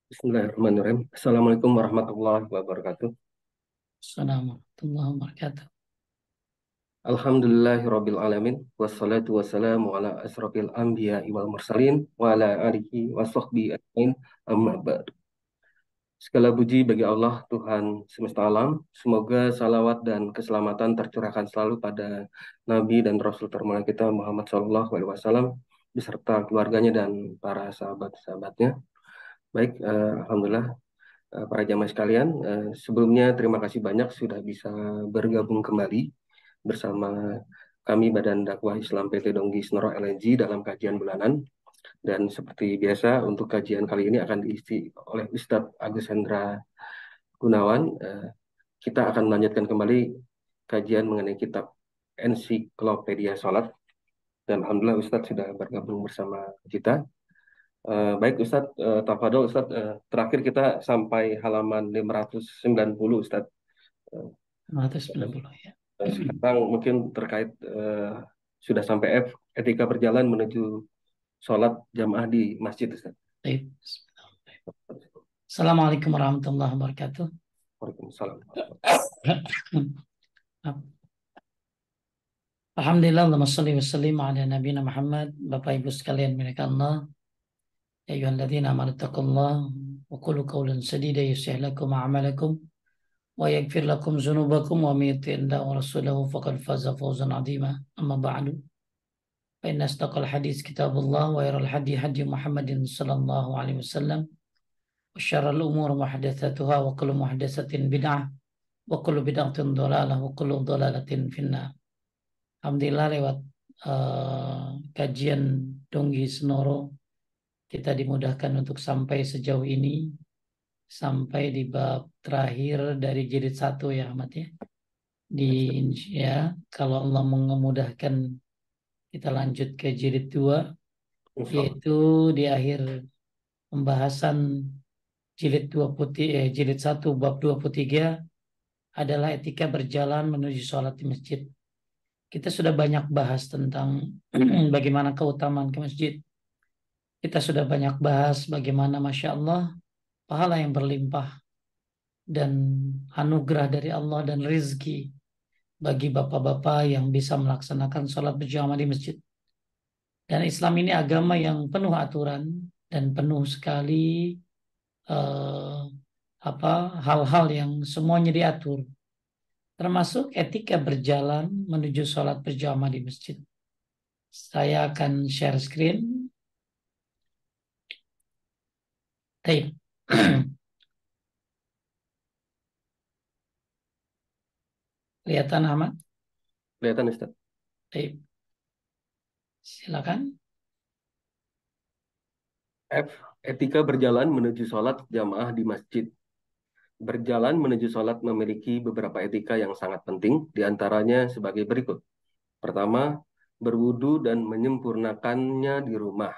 Bismillahirrahmanirrahim. Assalamualaikum warahmatullahi wabarakatuh. Assalamualaikum warahmatullahi wabarakatuh. Alhamdulillahirabbil alamin wassalatu wassalamu ala asrofil anbiya wal mursalin wa ala alihi wa sahbihi ajmain amma ba'd. Segala puji bagi Allah Tuhan semesta alam. Semoga salawat dan keselamatan tercurahkan selalu pada Nabi dan Rasul termulia kita Muhammad Shallallahu Alaihi Wasallam beserta keluarganya dan para sahabat-sahabatnya. Baik, alhamdulillah. Para jamaah sekalian, sebelumnya terima kasih banyak sudah bisa bergabung kembali bersama kami Badan Dakwah Islam PT Donggi Senoro LNG dalam kajian bulanan. Dan seperti biasa untuk kajian kali ini akan diisi oleh Ustadz Agus Hendra Gunawan. Kita akan melanjutkan kembali kajian mengenai kitab Ensiklopedia Salat. Dan alhamdulillah Ustadz sudah bergabung bersama kita. Baik Ustadz, tafadhol Ustadz, terakhir kita sampai halaman 590 Ustadz. Eh, 190 ya. Sekarang mungkin terkait sudah sampai F, etika berjalan menuju sholat jamaah di masjid Ustaz. Baik. Assalamualaikum warahmatullahi wabarakatuh. Waalaikumsalam. Alhamdulillah, Allahumma salli wa sallim ala nabiyina Muhammad. Bapak Ibu sekalian milik Allah, ya ayyuhalladzina amanu taqullah wa qulu qawlan sadida yuslih lakum a'malakum wa yaghfir lakum dzunubakum wa may yuti'illah wa rasulahu faqad faza fawzan 'azima. Amma ba'du. Fa inna asdaqal hadits kitabullah wa khairal hadi hadi Muhammadin sallallahu alaihi wasallam. Wa syarrul umur muhdatsatuha wa kullu muhdatsatin bid'ah wa kullu bid'atin dhalalah wa kullu dhalalatin finnar. Alhamdulillah lewat kajian Donggi Senoro kita dimudahkan untuk sampai sejauh ini, sampai di bab terakhir dari jilid 1 ya Ahmad ya. Ya, kalau Allah memudahkan kita lanjut ke jilid 2, yaitu di akhir pembahasan jilid 1 bab 23 adalah etika berjalan menuju sholat di masjid. Kita sudah banyak bahas tentang bagaimana keutamaan ke masjid. Kita sudah banyak bahas bagaimana Masya Allah pahala yang berlimpah dan anugerah dari Allah dan rizki bagi bapak-bapak yang bisa melaksanakan sholat berjamaah di masjid. Dan Islam ini agama yang penuh aturan dan penuh sekali hal-hal yang semuanya diatur, termasuk etika berjalan menuju sholat berjamaah di masjid. Saya akan share screen. Baik. Kelihatan Ahmad? Kelihatan Ustaz. Baik. Silakan. F. Etika berjalan menuju sholat jamaah di masjid. Berjalan menuju sholat memiliki beberapa etika yang sangat penting, diantaranya sebagai berikut. Pertama, berwudu dan menyempurnakannya di rumah.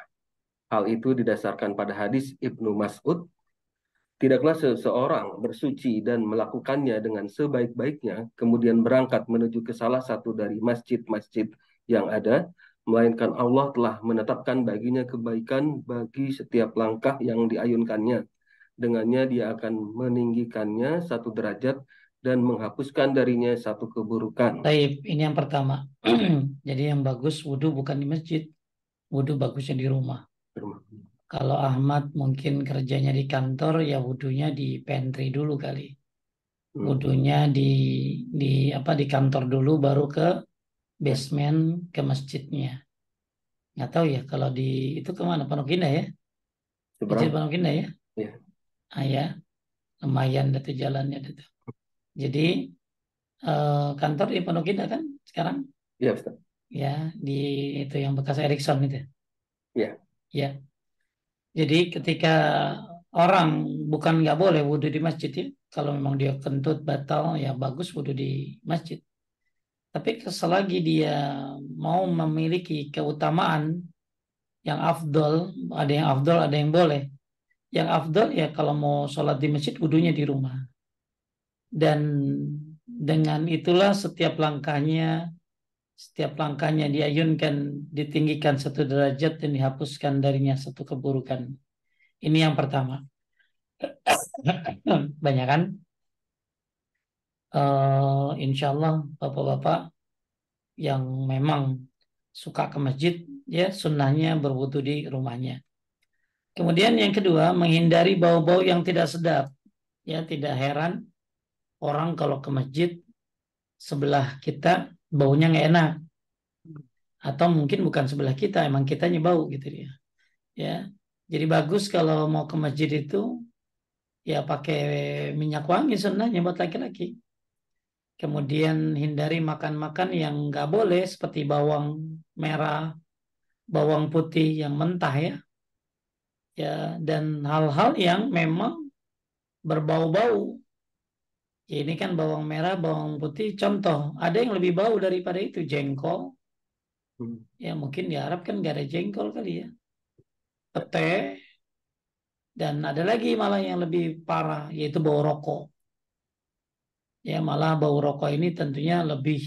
Hal itu didasarkan pada hadis Ibnu Mas'ud. Tidaklah seseorang bersuci dan melakukannya dengan sebaik-baiknya, kemudian berangkat menuju ke salah satu dari masjid-masjid yang ada, melainkan Allah telah menetapkan baginya kebaikan bagi setiap langkah yang diayunkannya. Dengannya dia akan meninggikannya satu derajat dan menghapuskan darinya satu keburukan. Baik, ini yang pertama. Jadi yang bagus wudhu bukan di masjid, wudhu bagusnya di rumah. Kalau Ahmad mungkin kerjanya di kantor, ya wudhunya di pantry dulu kali. Wudhunya di kantor dulu, baru ke basement ke masjidnya. Nggak tahu ya kalau di itu kemana, Pondok Indah ya? Masjid Pondok Indah ya? Ya. Ah ya, lumayan itu jalannya itu. Jadi kantor di Pondok Indah kan sekarang? Iya, Ustaz. Ya, di itu yang bekas Erickson itu. Ya. Ya. Jadi ketika orang bukan nggak boleh wudhu di masjid ya, kalau memang dia kentut batal ya bagus wudhu di masjid. Tapi selagi dia mau memiliki keutamaan yang afdol, ada yang afdol, ada yang boleh. Yang afdol ya kalau mau sholat di masjid wudhunya di rumah. Dan dengan itulah setiap langkahnya diayunkan, ditinggikan satu derajat dan dihapuskan darinya satu keburukan. Ini yang pertama. Banyak kan? Insya Allah bapak-bapak yang memang suka ke masjid, ya sunnahnya berwudu di rumahnya. Kemudian yang kedua, menghindari bau-bau yang tidak sedap. Ya, tidak heran orang kalau ke masjid sebelah kita baunya nggak enak. Atau mungkin bukan sebelah kita, emang kitanya bau gitu dia. Ya, jadi bagus kalau mau ke masjid itu ya pakai minyak wangi sunnahnya buat laki-laki. Kemudian hindari makan-makan yang nggak boleh seperti bawang merah, bawang putih yang mentah ya. Ya, dan hal-hal yang memang berbau-bau. Ya, ini kan bawang merah, bawang putih contoh. Ada yang lebih bau daripada itu, jengkol. Hmm. Ya mungkin di Arab kan nggak ada jengkol kali ya. Pete, dan ada lagi malah yang lebih parah yaitu bau rokok. Ya malah bau rokok ini tentunya lebih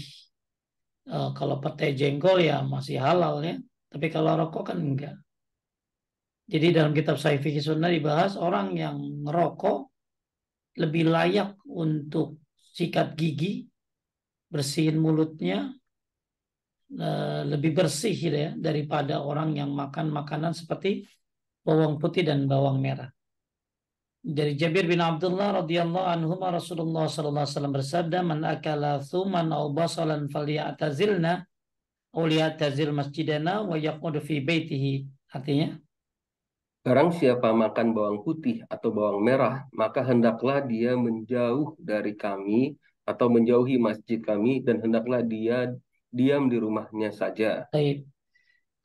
kalau pete jengkol ya masih halal ya. Tapi kalau rokok kan enggak. Jadi dalam kitab Sahih Fikih Sunnah dibahas orang yang ngerokok lebih layak untuk sikat gigi, bersihin mulutnya, lebih bersih gitu ya daripada orang yang makan makanan seperti bawang putih dan bawang merah. Dari Jabir bin Abdullah radhiyallahu anhu Rasulullah sallallahu alaihi wasallam bersabda, "Man akala thuman aw basalan falyatazilna aw liyatazil masjidana wa yaqud fi baitihi." Artinya, Barang siapa makan bawang putih atau bawang merah, maka hendaklah dia menjauh dari kami atau menjauhi masjid kami dan hendaklah dia diam di rumahnya saja. baik.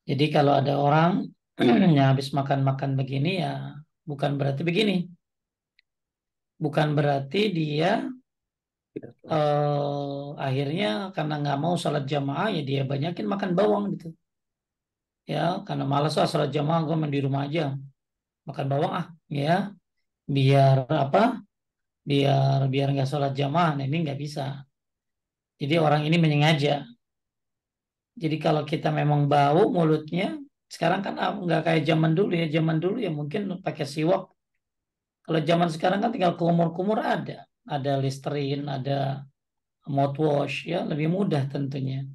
Jadi kalau ada orang yang habis makan-makan begini ya bukan berarti begini. Bukan berarti dia Tidak. akhirnya karena nggak mau sholat jamaah ya dia banyakin makan bawang gitu. Ya karena malas lah sholat jamaah gue main di rumah aja makan bawang ya biar apa biar nggak sholat jamaah. Nah, ini nggak bisa. Jadi orang ini menyengaja. Jadi kalau kita memang bau mulutnya sekarang kan nggak kayak zaman dulu ya. Zaman dulu ya mungkin pakai siwak. Kalau zaman sekarang kan tinggal kumur-kumur ada Listerine, ada mouthwash ya lebih mudah tentunya.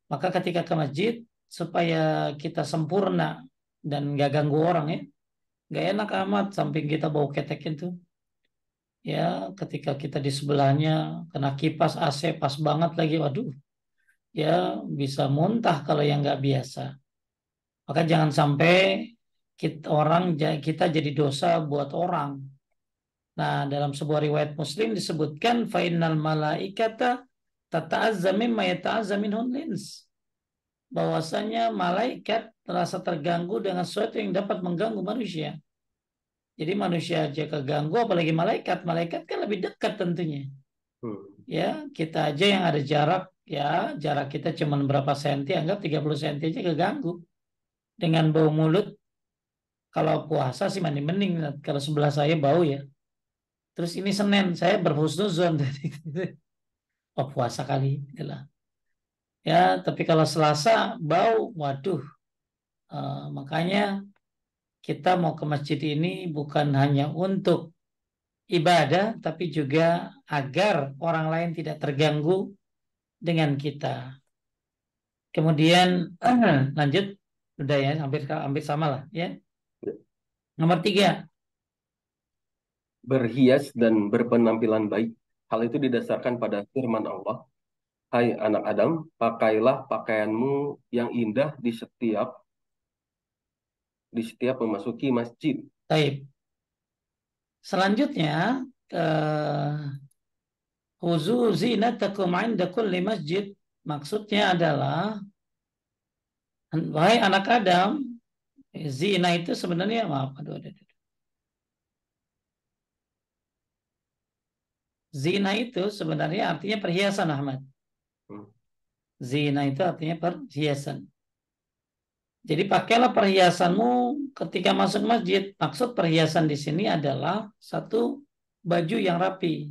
Maka ketika ke masjid supaya kita sempurna dan nggak ganggu orang ya, nggak enak amat samping kita bau ketek itu. Ya, ketika kita di sebelahnya kena kipas AC pas banget lagi, waduh, ya bisa muntah kalau yang nggak biasa. Maka jangan sampai kita jadi dosa buat orang. Nah, dalam sebuah riwayat Muslim disebutkan fa'innal malaikata tata'azza mimma yata'azza minhun lins. Bahwasanya malaikat merasa terganggu dengan sesuatu yang dapat mengganggu manusia. Jadi manusia aja keganggu, apalagi malaikat. Malaikat kan lebih dekat tentunya. Hmm. Ya, kita aja yang ada jarak, ya jarak kita cuma berapa senti, anggap 30 senti aja keganggu. Dengan bau mulut, kalau puasa sih mandi mending. Kalau sebelah saya bau ya. Terus ini Senin, saya berhusnuzon tadi. Oh puasa kali, itulah. Ya, tapi kalau Selasa bau, waduh. Makanya kita mau ke masjid ini bukan hanya untuk ibadah, tapi juga agar orang lain tidak terganggu dengan kita. Kemudian lanjut, udah ya, hampir hampir sama lah ya. Nomor tiga, Berhias dan berpenampilan baik. Hal itu didasarkan pada firman Allah, Hai anak Adam, pakailah pakaianmu yang indah di setiap memasuki masjid. taib. Selanjutnya, eh, khuzu zinatakum inda kulli masjid. Maksudnya adalah, wahai anak Adam, zina itu sebenarnya maaf, aduh. Zina itu sebenarnya artinya perhiasan Ahmad. Hmm. Zina itu artinya perhiasan. Jadi pakailah perhiasanmu ketika masuk masjid. Maksud perhiasan di sini adalah satu baju yang rapi,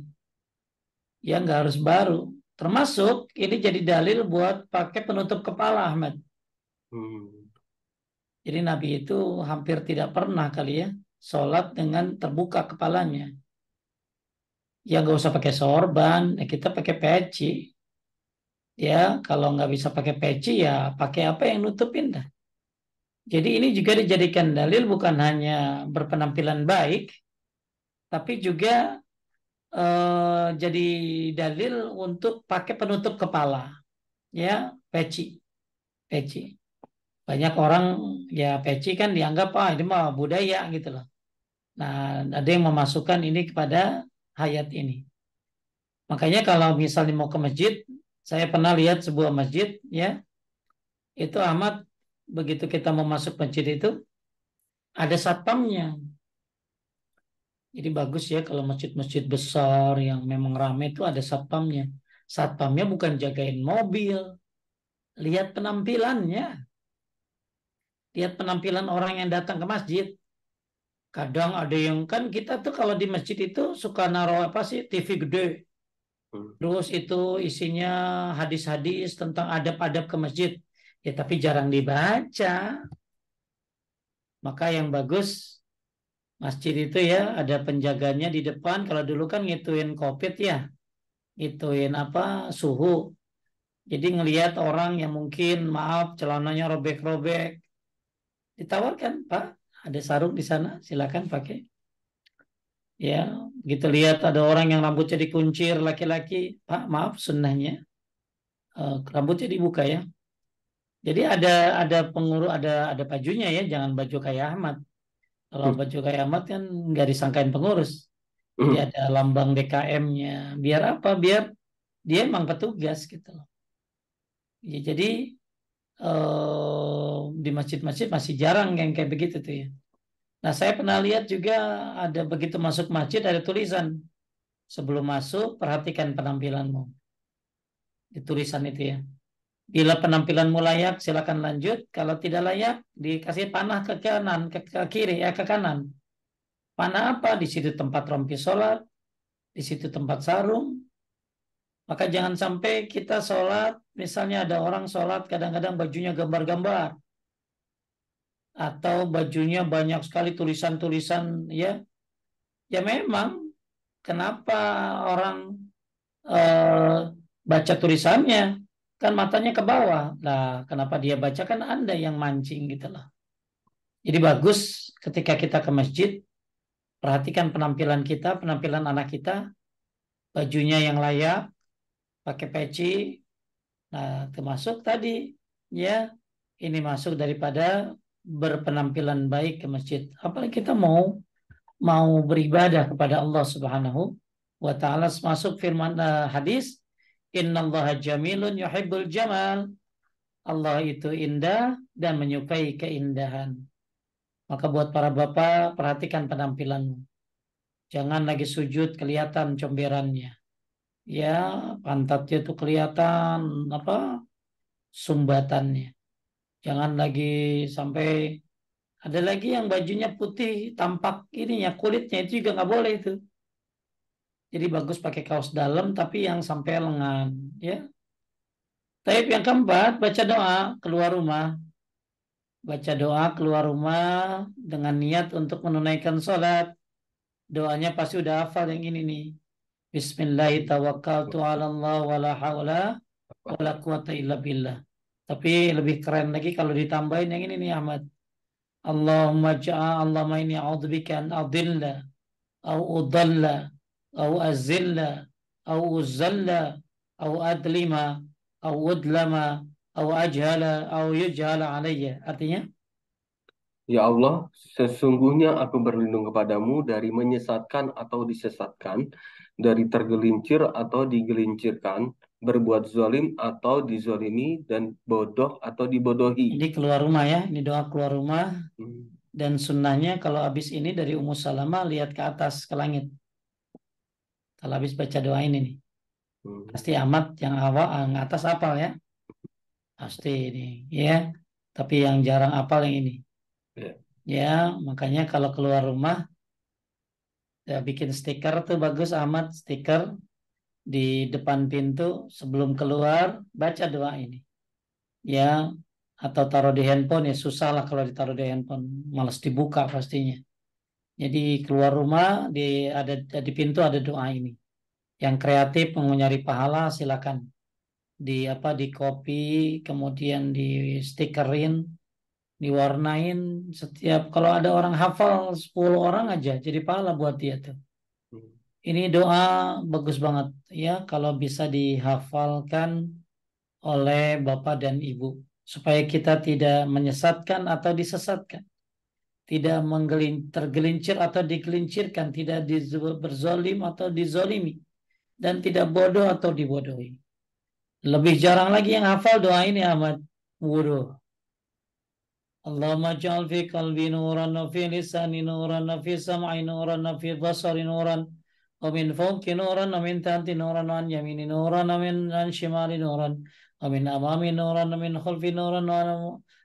yang nggak harus baru. Termasuk ini jadi dalil buat pakai penutup kepala Ahmad. Hmm. Jadi Nabi itu hampir tidak pernah kali ya. sholat dengan terbuka kepalanya. Ya nggak usah pakai sorban, ya kita pakai peci. Ya kalau nggak bisa pakai peci ya pakai apa yang nutupin dah. Jadi ini juga dijadikan dalil bukan hanya berpenampilan baik, tapi juga jadi dalil untuk pakai penutup kepala, ya peci, peci. Banyak orang ya peci kan dianggap ini mah budaya gitu loh. Nah, ada yang memasukkan ini kepada hayat ini. Makanya kalau misalnya mau ke masjid, saya pernah lihat sebuah masjid, ya itu amat begitu kita mau masuk masjid itu ada satpamnya. Jadi bagus ya kalau masjid-masjid besar yang memang ramai itu ada satpamnya. Satpamnya bukan jagain mobil, lihat penampilannya, lihat penampilan orang yang datang ke masjid. Kadang ada yang kan kita tuh kalau di masjid itu suka naruh apa sih TV gede. Hmm. Terus itu isinya hadis-hadis tentang adab-adab ke masjid. Ya tapi jarang dibaca. Maka yang bagus masjid itu ya ada penjaganya di depan. Kalau dulu kan ngituin COVID ya, ngituin apa suhu. Jadi ngelihat orang yang mungkin maaf celananya robek-robek, ditawarkan Pak, ada sarung di sana, silakan pakai. Ya, gitu lihat ada orang yang rambutnya dikuncir laki-laki, Pak maaf sunnahnya rambutnya dibuka ya. Jadi ada pengurus ada bajunya ya, jangan baju kayak Ahmad. Kalau baju kayak Ahmad kan nggak disangkain pengurus. Jadi ada lambang DKM-nya. Biar apa? Biar dia emang petugas gitu loh. Ya, jadi di masjid-masjid masih jarang yang kayak begitu tuh ya. Nah, saya pernah lihat juga ada begitu masuk masjid ada tulisan sebelum masuk perhatikan penampilanmu. Di tulisan itu ya. Bila penampilanmu layak, silakan lanjut. Kalau tidak layak, dikasih panah ke kanan, ke kiri, ya ke kanan. Panah apa? Di situ tempat rompi sholat, di situ tempat sarung. Maka jangan sampai kita sholat, misalnya ada orang sholat, kadang-kadang bajunya gambar-gambar. Atau bajunya banyak sekali tulisan-tulisan, ya. Ya memang, kenapa orang eh, baca tulisannya? Kan matanya ke bawah. Nah, kenapa dia baca? Kan Anda yang mancing gitu loh. Jadi bagus ketika kita ke masjid, perhatikan penampilan kita, penampilan anak kita, bajunya yang layak, pakai peci. Nah, termasuk tadi ya, ini masuk daripada berpenampilan baik ke masjid. Apalagi kita mau beribadah kepada Allah Subhanahu wa taala, masuk firman hadis, innallaha jamilun yuhibbul jamal. Allah itu indah dan menyukai keindahan. Maka buat para bapak, perhatikan penampilanmu. Jangan lagi sujud kelihatan comberannya. Ya, pantatnya tuh kelihatan apa sumbatannya. Jangan lagi sampai ada lagi yang bajunya putih tampak ininya kulitnya itu juga nggak boleh itu. Jadi bagus pakai kaos dalam tapi yang sampai lengan. Ya. Tapi yang keempat baca doa keluar rumah. Baca doa keluar rumah dengan niat untuk menunaikan sholat. Doanya pasti udah hafal yang ini nih. Bismillahirrahmanirrahim. Ala Allah wala haula wala quwata illa billah. Tapi lebih keren lagi kalau ditambahin yang ini nih Ahmad. Allahumma inni a'udzubika an adilla au udalla au azilla au uzalla au adlima au udlama au ajhala au yujhala alayya. Artinya, Ya Allah, sesungguhnya aku berlindung kepadamu dari menyesatkan atau disesatkan, dari tergelincir atau digelincirkan, berbuat zalim atau dizolimi, dan bodoh atau dibodohi. ini keluar rumah ya. Ini doa keluar rumah. Hmm. Dan sunnahnya kalau habis ini dari Ummu Salamah lihat ke atas ke langit. Kalau habis baca doa ini nih. Hmm. Pasti amat yang awal yang atas apal ya. Pasti ini ya. Tapi yang jarang apal yang ini. Ya. Ya, makanya kalau keluar rumah ya bikin stiker tuh bagus amat stiker di depan pintu sebelum keluar baca doa ini. Ya, atau taruh di handphone ya susah lah kalau ditaruh di handphone. Malas dibuka pastinya. Jadi keluar rumah di pintu ada doa ini. Yang kreatif mau nyari pahala silakan. Di copy, kemudian di stikerin, diwarnain setiap kalau ada orang hafal 10 orang aja jadi pahala buat dia tuh. Hmm. Ini doa bagus banget ya kalau bisa dihafalkan oleh bapak dan ibu supaya kita tidak menyesatkan atau disesatkan, tidak tergelincir atau digelincirkan, tidak berzolim atau dizolimi, dan tidak bodoh atau dibodohi. Lebih jarang lagi yang hafal doa ini Ahmad. Wuduh. Allahumma ja'al fi qalbi nuran wa fi lisani nuran wa fi sam'i nuran wa fi basari nuran wa min fawqi nuran wa min tahti nuran wa an yamini nuran wa min an shimali nuran wa min amami nuran wa min khalfi nuran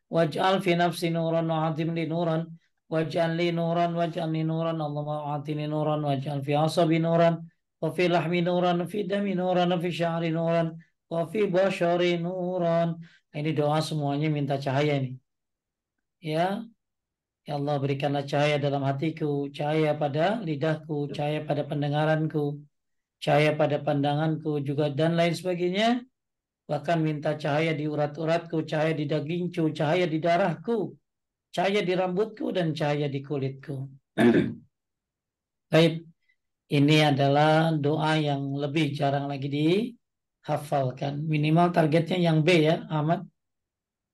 waj'al fi nafsi nuran wa atim li nuran waj'al li nuran waj'alni nuran Allahumma atini nuran waj'al fi asabi nuran wa fi lahmi nuran wa fi dami nuran wa fi sya'ri nuran wa fi bashari nuran. Ini doa semuanya minta cahaya ini. Ya, ya Allah berikanlah cahaya dalam hatiku, cahaya pada lidahku, cahaya pada pendengaranku, cahaya pada pandanganku juga dan lain sebagainya. Bahkan minta cahaya di urat-uratku, cahaya di dagingku, cahaya di darahku, cahaya di rambutku dan cahaya di kulitku. Baik, ini adalah doa yang lebih jarang lagi dihafalkan. Minimal targetnya yang B ya, Ahmad.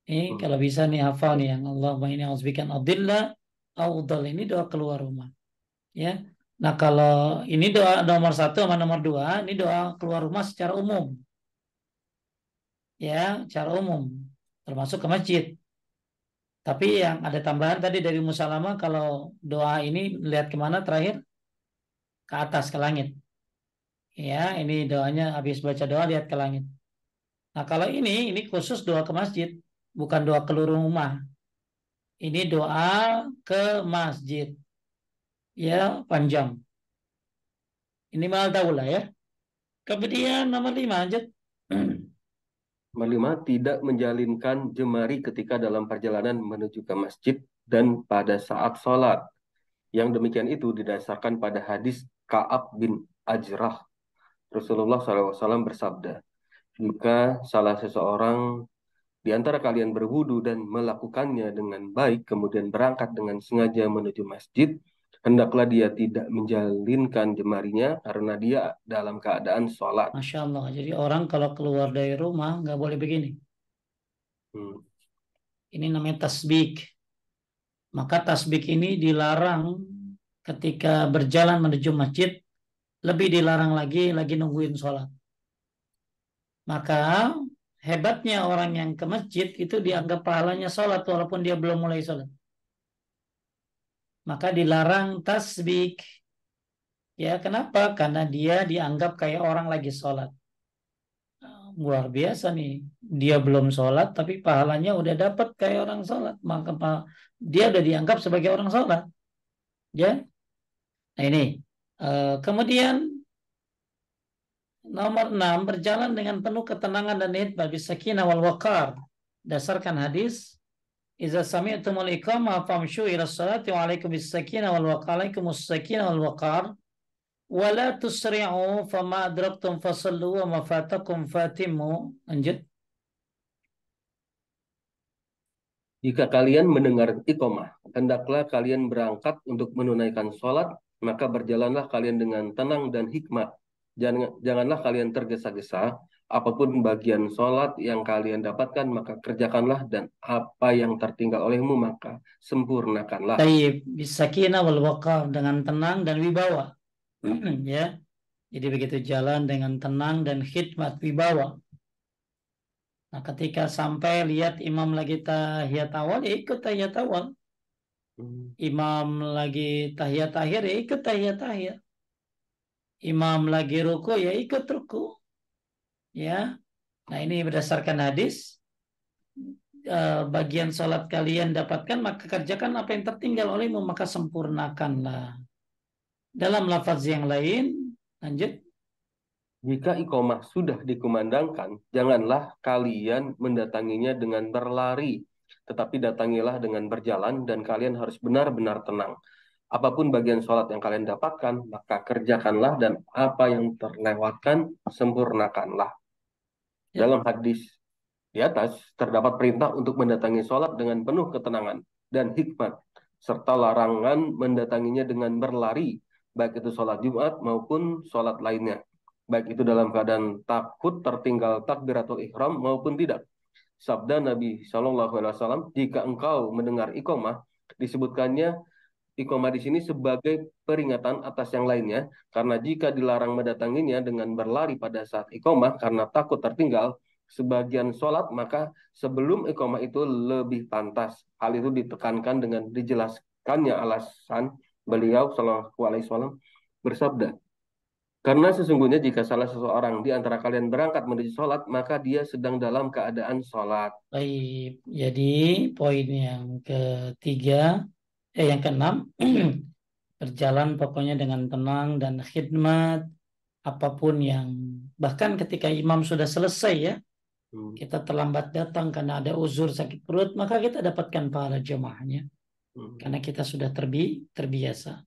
Ini Hmm. kalau bisa nih hafal nih yang Allahumma inni a'udzubika adillah audal, ini doa keluar rumah. Ya. Nah kalau ini doa nomor satu sama nomor dua, ini doa keluar rumah secara umum, ya, secara umum, termasuk ke masjid. Tapi yang ada tambahan tadi dari Musalama, kalau doa ini lihat kemana terakhir? Ke atas, ke langit. Ya, ini doanya habis baca doa lihat ke langit. Nah kalau ini khusus doa ke masjid, bukan doa keluar rumah. Ini doa ke masjid, ya panjang. Ini mal tahu lah ya. Kemudian nomor 5 lanjut. Nomor 5, tidak menjalinkan jemari ketika dalam perjalanan menuju ke masjid dan pada saat sholat. Yang demikian itu didasarkan pada hadis Ka'ab bin Ajrah. Rasulullah SAW bersabda, jika salah seseorang di antara kalian berwudu dan melakukannya dengan baik, kemudian berangkat dengan sengaja menuju masjid, hendaklah dia tidak menjalinkan jemarinya karena dia dalam keadaan sholat. Masya Allah. Jadi orang kalau keluar dari rumah nggak boleh begini. Hmm. Ini namanya tasbik. Maka tasbik ini dilarang ketika berjalan menuju masjid. Lebih dilarang lagi nungguin sholat. Maka hebatnya orang yang ke masjid itu dianggap pahalanya sholat walaupun dia belum mulai sholat. Maka dilarang tasbik. Ya kenapa? Karena dia dianggap kayak orang lagi sholat. Luar biasa nih. Dia belum sholat, tapi pahalanya udah dapat kayak orang sholat. Maka dia udah dianggap sebagai orang sholat. Ya, nah ini. Kemudian nomor 6, berjalan dengan penuh ketenangan dan hikmah bisakinah wal waqar. Dasarkan hadis, "Idza sami'tumul iqamah famshu ila sholati wa alaikum bis-sakinah wal waqar, alaikumus sakinah wal waqar, wa la tusri'u fama adraktum fasallu wa ma fatakum fatimmu." Lanjut. Jika kalian mendengar iqamah, hendaklah kalian berangkat untuk menunaikan sholat, maka berjalanlah kalian dengan tenang dan hikmat. Janganlah kalian tergesa-gesa. Apapun bagian sholat yang kalian dapatkan, maka kerjakanlah, dan apa yang tertinggal olehmu, maka sempurnakanlah. Tayyib, bisakinah wal waqar, dengan tenang dan wibawa. Ya. Jadi begitu jalan dengan tenang dan khidmat wibawa. Nah, ketika sampai lihat imam lagi tahiyat awal, ya ikut tahiyat awal. Hmm. Imam lagi tahiyat akhir, ya ikut tahiyat akhir. Imam lagi ruku, ya ikut ruku. Ya. Nah, ini berdasarkan hadis. Bagian salat kalian dapatkan, maka kerjakan apa yang tertinggal olehmu, maka sempurnakanlah. Dalam lafaz yang lain, lanjut. Jika iqamah sudah dikumandangkan, janganlah kalian mendatanginya dengan berlari, tetapi datangilah dengan berjalan, dan kalian harus benar-benar tenang. apapun bagian sholat yang kalian dapatkan, maka kerjakanlah, dan apa yang terlewatkan, sempurnakanlah. Ya. Dalam hadis di atas, terdapat perintah untuk mendatangi sholat dengan penuh ketenangan dan hikmat, serta larangan mendatanginya dengan berlari, baik itu sholat Jumat maupun sholat lainnya. Baik itu dalam keadaan takut tertinggal takbiratul ihram maupun tidak. Sabda Nabi Shallallahu Alaihi Wasallam, jika engkau mendengar iqamah, disebutkannya iqamah di sini sebagai peringatan atas yang lainnya, karena jika dilarang mendatanginya dengan berlari pada saat iqamah karena takut tertinggal sebagian sholat, maka sebelum iqamah itu lebih pantas. Hal itu ditekankan dengan dijelaskannya alasan. Beliau Shallallahu Alaihi Wasallam bersabda, karena sesungguhnya jika salah seseorang di antara kalian berangkat menuju sholat, maka dia sedang dalam keadaan sholat. Baik, jadi poin yang ketiga, yang keenam, berjalan pokoknya dengan tenang dan khidmat, apapun yang, bahkan ketika imam sudah selesai ya, Hmm, kita terlambat datang karena ada uzur sakit perut, maka kita dapatkan pahala jemaahnya, hmm, karena kita sudah terbiasa.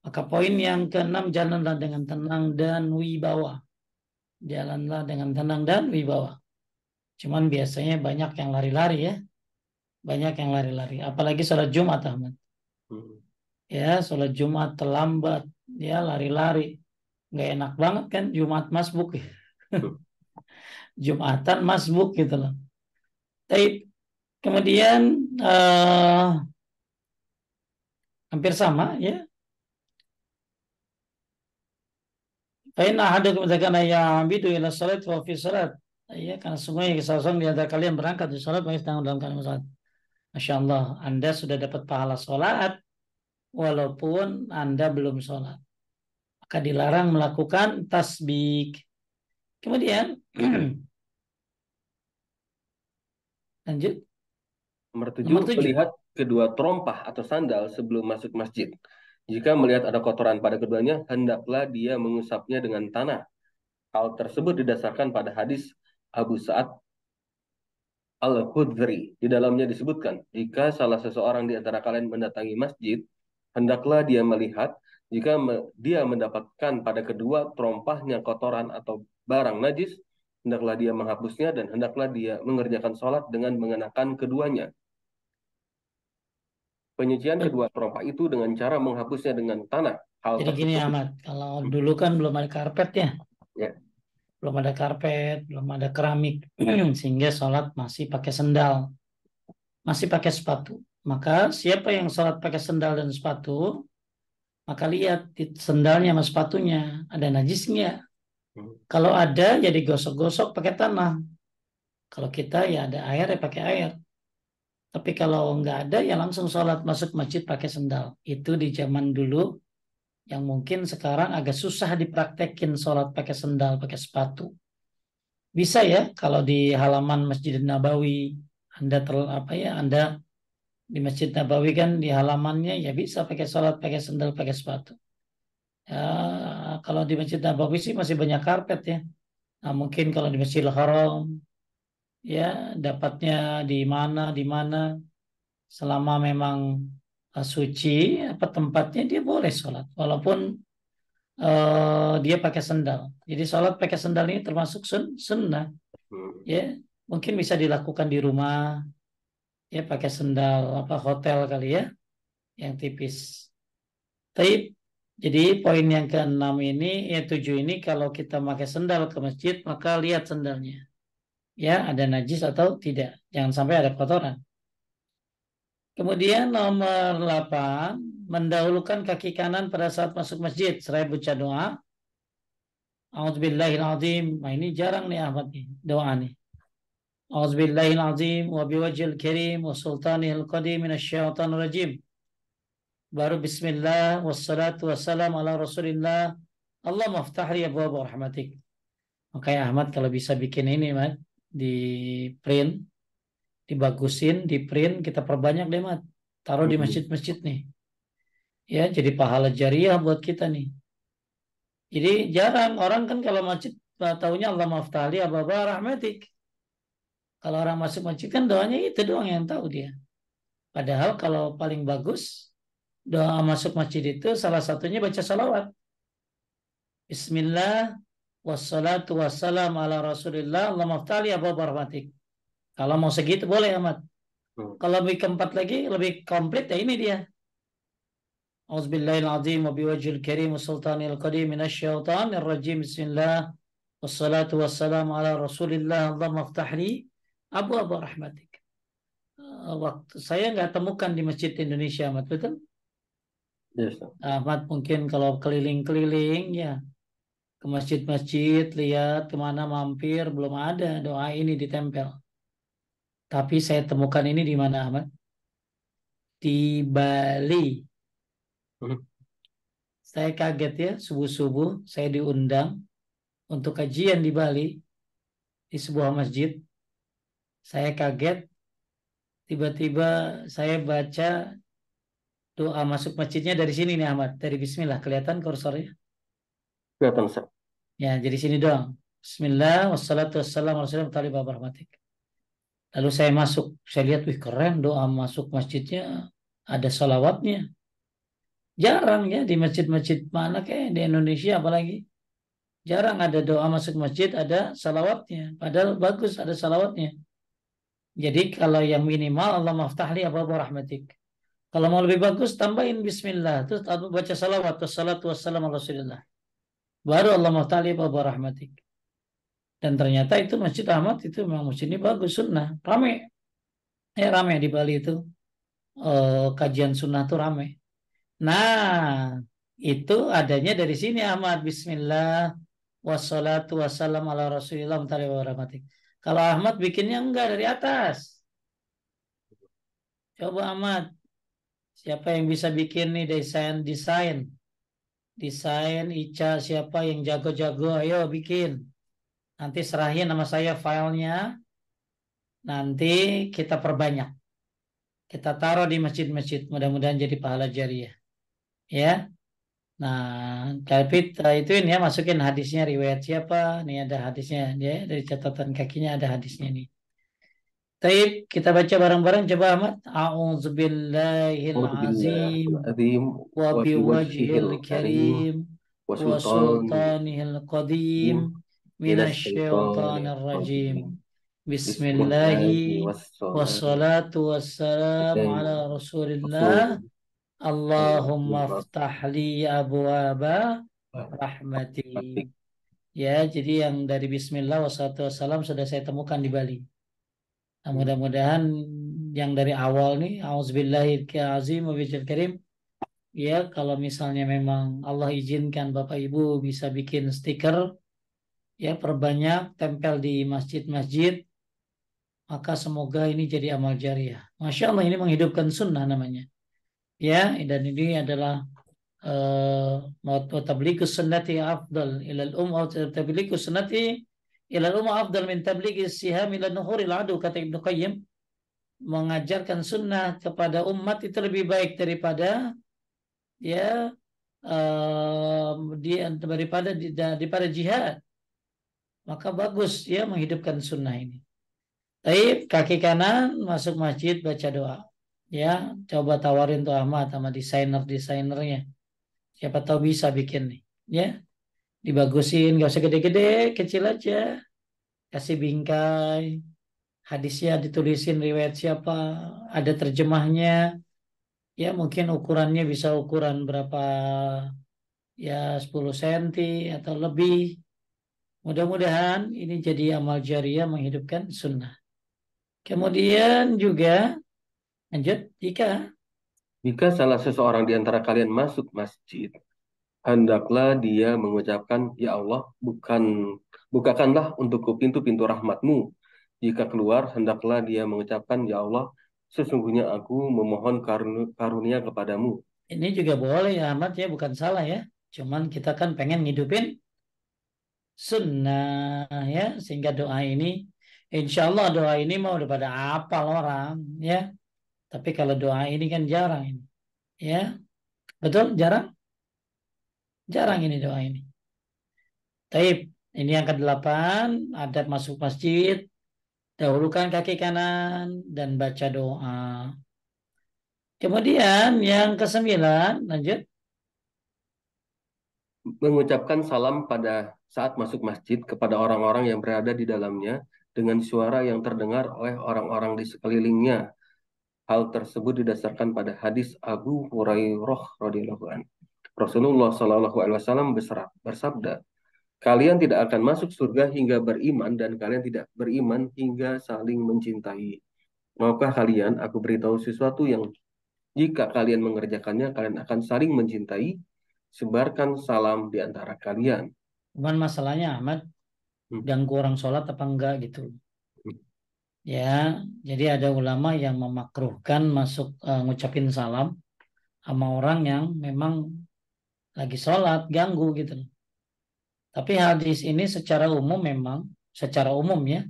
Maka poin yang keenam, jalanlah dengan tenang dan wibawa. Jalanlah dengan tenang dan wibawa. Cuman biasanya banyak yang lari-lari ya. Banyak yang lari-lari. Apalagi sholat Jumat, Ahmad. hmm, Ya, sholat Jumat terlambat. Ya, lari-lari. Nggak enak banget kan Jumat masbuk. hmm. Jumatan masbuk gitu loh. Tapi kemudian hampir sama ya. Fa'inna ahadakum idza kana ya'bidu ila salat wa fi salat. Ya, karena sungguhnya seseorang di antara kalian berangkat di salat maka sedang dalam keadaan salat. Masya Allah, Anda sudah dapat pahala salat walaupun Anda belum salat. Maka dilarang melakukan tasbih. Kemudian lanjut Nomor tujuh, nomor 7. melihat kedua terompah atau sandal sebelum masuk masjid. Jika melihat ada kotoran pada keduanya, hendaklah dia mengusapnya dengan tanah. Hal tersebut didasarkan pada hadis Abu Sa'ad Al-Khudri. Di dalamnya disebutkan, jika salah seseorang di antara kalian mendatangi masjid, hendaklah dia melihat, jika dia mendapatkan pada kedua terompahnya kotoran atau barang najis, hendaklah dia menghapusnya, dan hendaklah dia mengerjakan sholat dengan mengenakan keduanya. Penyucian kedua terompah itu dengan cara menghapusnya dengan tanah. Hal Jadi gini tersebut, Ahmad, kalau dulu kan belum ada karpet ya, ya, belum ada karpet, belum ada keramik, sehingga sholat masih pakai sendal, masih pakai sepatu. Maka siapa yang sholat pakai sendal dan sepatu, maka lihat di sendalnya sama sepatunya ada najis nggak? Kalau ada, ya digosok-gosok pakai tanah. Kalau kita ya ada air ya pakai air. Tapi kalau nggak ada ya langsung sholat masuk masjid pakai sendal. Itu di zaman dulu yang mungkin sekarang agak susah dipraktekin sholat pakai sendal, pakai sepatu. Bisa ya kalau di halaman Masjid Nabawi Anda Anda di Masjid Nabawi kan di halamannya ya bisa pakai sholat pakai sendal pakai sepatu. Ya, kalau di Masjid Nabawi sih masih banyak karpet ya. Nah, mungkin kalau di Masjidil Haram ya dapatnya di mana selama memang suci apa tempatnya dia boleh sholat walaupun dia pakai sendal. Jadi sholat pakai sendal ini termasuk sunnah hmm, ya. Mungkin bisa dilakukan di rumah ya pakai sendal apa hotel kali ya yang tipis. Tapi jadi poin yang keenam ini ya tujuh ini kalau kita pakai sendal ke masjid maka lihat sendalnya ya ada najis atau tidak. Jangan sampai ada kotoran. Kemudian nomor 8 mendahulukan kaki kanan pada saat masuk masjid seraya baca doa. A'udzubillahil azim. Nah, ini jarang nih Ahmad nih doa nih. A'udzubillahil azim wa biwajhil karim wa sultanihil qadim minasyaitonir rajim. Baru bismillah wassalatu wassalam ala Rasulillah. Allah maftahli abwaab rahmatik. Makanya Ahmad kalau bisa bikin ini, Mat, di print, dibagusin, di print, kita perbanyak deh, Mat. Taruh di hmm, masjid-masjid nih. Ya, jadi pahala jariah buat kita nih. Jadi jarang orang kan kalau masjid taunya Allah maftali ababa rahmatik. Kalau orang masuk masjid kan doanya itu doang yang tahu dia. Padahal kalau paling bagus Doa masuk masjid itu salah satunya baca salawat. Bismillah wassalatu wassalam ala Rasulillah Allahumma ftali abwaab rahmatik. Kalau mau segitu boleh amat. Hmm. Kalau lebih keempat lagi, lebih komplit ya ini dia. Auzubillahi al-azim wa biwajhil karim wa sultanil qadim minasyaitonir rajim. Bismillah wassalatu wassalamu ala Rasulillah Allahumma ftahli abwaab rahmatik. Waktu saya nggak temukan di masjid Indonesia, Ahmad, betul? Yes, Ustaz. Ahmad mungkin kalau keliling-keliling ya ke masjid-masjid, lihat kemana mampir, belum ada doa ini ditempel. Tapi saya temukan ini di mana, Ahmad? Di Bali. Hmm. Saya kaget ya, subuh-subuh saya diundang untuk kajian di Bali di sebuah masjid. Saya kaget, tiba-tiba saya baca doa masuk masjidnya dari sini nih Ahmad, dari Bismillah, kelihatan kursornya. Kelihatan, Ustaz. Ya, jadi sini doang. Bismillah, wassalatu wassalamu ala rasulillah warahmatullahi. Lalu saya masuk, saya lihat, wih keren doa masuk masjidnya, ada salawatnya. Jarang ya di masjid-masjid mana kayak di Indonesia apalagi. Jarang ada doa masuk masjid ada salawatnya. Padahal bagus ada salawatnya. Jadi kalau yang minimal Allah maftahli apa rahmatik. Kalau mau lebih bagus tambahin bismillah. Terus baca salawat. Wassalatu wassalamu ala rasulillah. Baru Allah maftahli apa rahmatik. Dan ternyata itu Masjid Ahmad itu memang masjid ini bagus sunnah. Ramai. Ya ramai di Bali itu. Kajian sunnah tuh ramai. Nah, itu adanya dari sini Ahmad. Bismillah wassalatu wassalam ala rasulillah warahmatullahi. Kalau Ahmad bikinnya enggak dari atas. Coba Ahmad, siapa yang bisa bikin nih desain desain Ica, siapa yang jago-jago, ayo bikin. Nanti serahin nama saya filenya. Nanti kita perbanyak. Kita taruh di masjid-masjid. Mudah-mudahan jadi pahala jariah. Ya. Nah, tapi itu ini ya masukin hadisnya riwayat siapa? Nih ada hadisnya ya dari catatan kakinya ada hadisnya nih. Taib kita baca bareng-bareng coba Ahmad. A'udzubillahil A'udzu azim billahil azim wa wa biwajhil biwajhihil karim karim wa wa sultanil sultanihil qadim qadim minasyaitonir minasyaitonir rajim. rajim. Bismillahi Bismillahi wassalatu wassalatu wassalamu ala wassalamu Rasulillah. Rasul Allahumma Allahumma ftahli abwaba rahmati. batik. Ya, jadi yang dari Bismillah wassalatu wassalam sudah saya temukan di Bali. Nah, mudah-mudahan yang dari awal nih, Auzubillahi'l-azim wa bijil karim. Ya, kalau misalnya memang Allah izinkan Bapak Ibu bisa bikin stiker, ya perbanyak tempel di masjid-masjid, maka semoga ini jadi amal jariah. Masya Allah ini menghidupkan sunnah namanya. Ya, dan ini adalah tablighus sunnati afdal ilal atau tablighus sunnati ilal afdal min tablighis siham ila nuhuril adu kata Ibnu Qayyim. Mengajarkan sunnah kepada umat itu lebih baik daripada ya daripada jihad. Maka bagus ya menghidupkan sunnah ini. Taib kaki kanan masuk masjid baca doa. Ya, coba tawarin tuh Ahmad sama desainernya. Siapa tahu bisa bikin nih. Ya, dibagusin, gak usah gede-gede, kecil aja. Kasih bingkai, hadisnya ditulisin riwayat siapa, ada terjemahnya. Ya, mungkin ukurannya bisa ukuran berapa ya 10 senti atau lebih. Mudah-mudahan ini jadi amal jariah menghidupkan sunnah. Kemudian juga lanjut jika Jika salah seseorang di antara kalian masuk masjid, hendaklah dia mengucapkan, Ya Allah, bukakanlah untukku pintu-pintu rahmatmu. Jika keluar, hendaklah dia mengucapkan, Ya Allah, sesungguhnya aku memohon karunia kepadamu. ini juga boleh ya Ahmad ya bukan salah ya. Cuman kita kan pengen ngidupin sunnah ya sehingga doa ini insya Allah doa ini mau udah pada apal orang ya. Tapi kalau doa ini kan jarang ini ya. Betul jarang? Jarang ini doa ini. Taib, ini yang ke-8, adab masuk masjid, dahulukan kaki kanan dan baca doa. Kemudian yang kesembilan, lanjut. Mengucapkan salam pada saat masuk masjid kepada orang-orang yang berada di dalamnya dengan suara yang terdengar oleh orang-orang di sekelilingnya. Hal tersebut didasarkan pada hadis Abu Hurairah radhiyallahu anhu. Rasulullah Shallallahu alaihi wasallam bersabda, kalian tidak akan masuk surga hingga beriman dan kalian tidak beriman hingga saling mencintai. Maukah kalian aku beritahu sesuatu yang jika kalian mengerjakannya kalian akan saling mencintai? Sebarkan salam di antara kalian. Cuman masalahnya Ahmad, Hmm. ganggu orang sholat apa enggak gitu. Ya, jadi ada ulama yang memakruhkan masuk ngucapin salam sama orang yang memang lagi sholat, ganggu gitu. Tapi hadis ini secara umum memang, secara umum ya,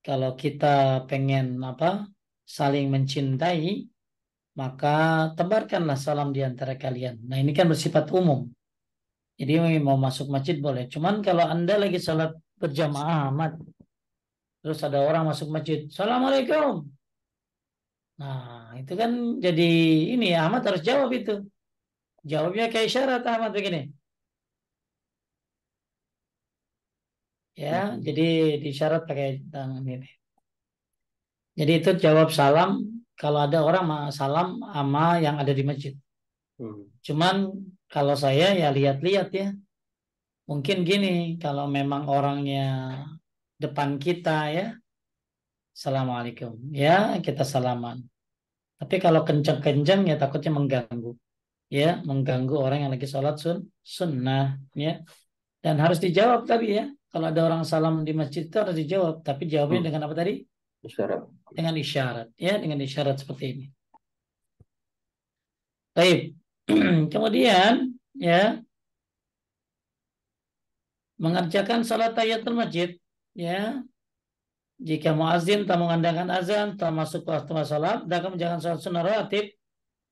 kalau kita pengen apa, saling mencintai, maka tebarkanlah salam di antara kalian. Nah ini kan bersifat umum. Jadi mau masuk masjid boleh. Cuman kalau Anda lagi sholat berjamaah Ahmad, terus ada orang masuk masjid, Assalamualaikum. Nah, itu kan jadi ini ya, Ahmad harus jawab itu. Jawabnya kayak isyarat Ahmad begini. Ya, Hmm. jadi disyarat pakai tangan ini. Jadi itu jawab salam kalau ada orang salam sama yang ada di masjid. Hmm. Cuman kalau saya ya lihat-lihat ya. Mungkin gini, kalau memang orangnya depan kita ya, Assalamualaikum. Ya, kita salaman. Tapi kalau kencang-kencang ya takutnya mengganggu. Ya, mengganggu orang yang lagi sholat sunnah. Ya, dan harus dijawab tadi ya. Kalau ada orang salam di masjid itu harus dijawab. Tapi jawabnya Hmm. dengan apa tadi? Isyarat. Dengan isyarat. Ya, dengan isyarat seperti ini. Baik. Kemudian ya, mengerjakan salat tahiyatul masjid ya, jika muazin tak mengandalkan azan tak masuk waktu salat, dan mengerjakan salat sunnah rawatib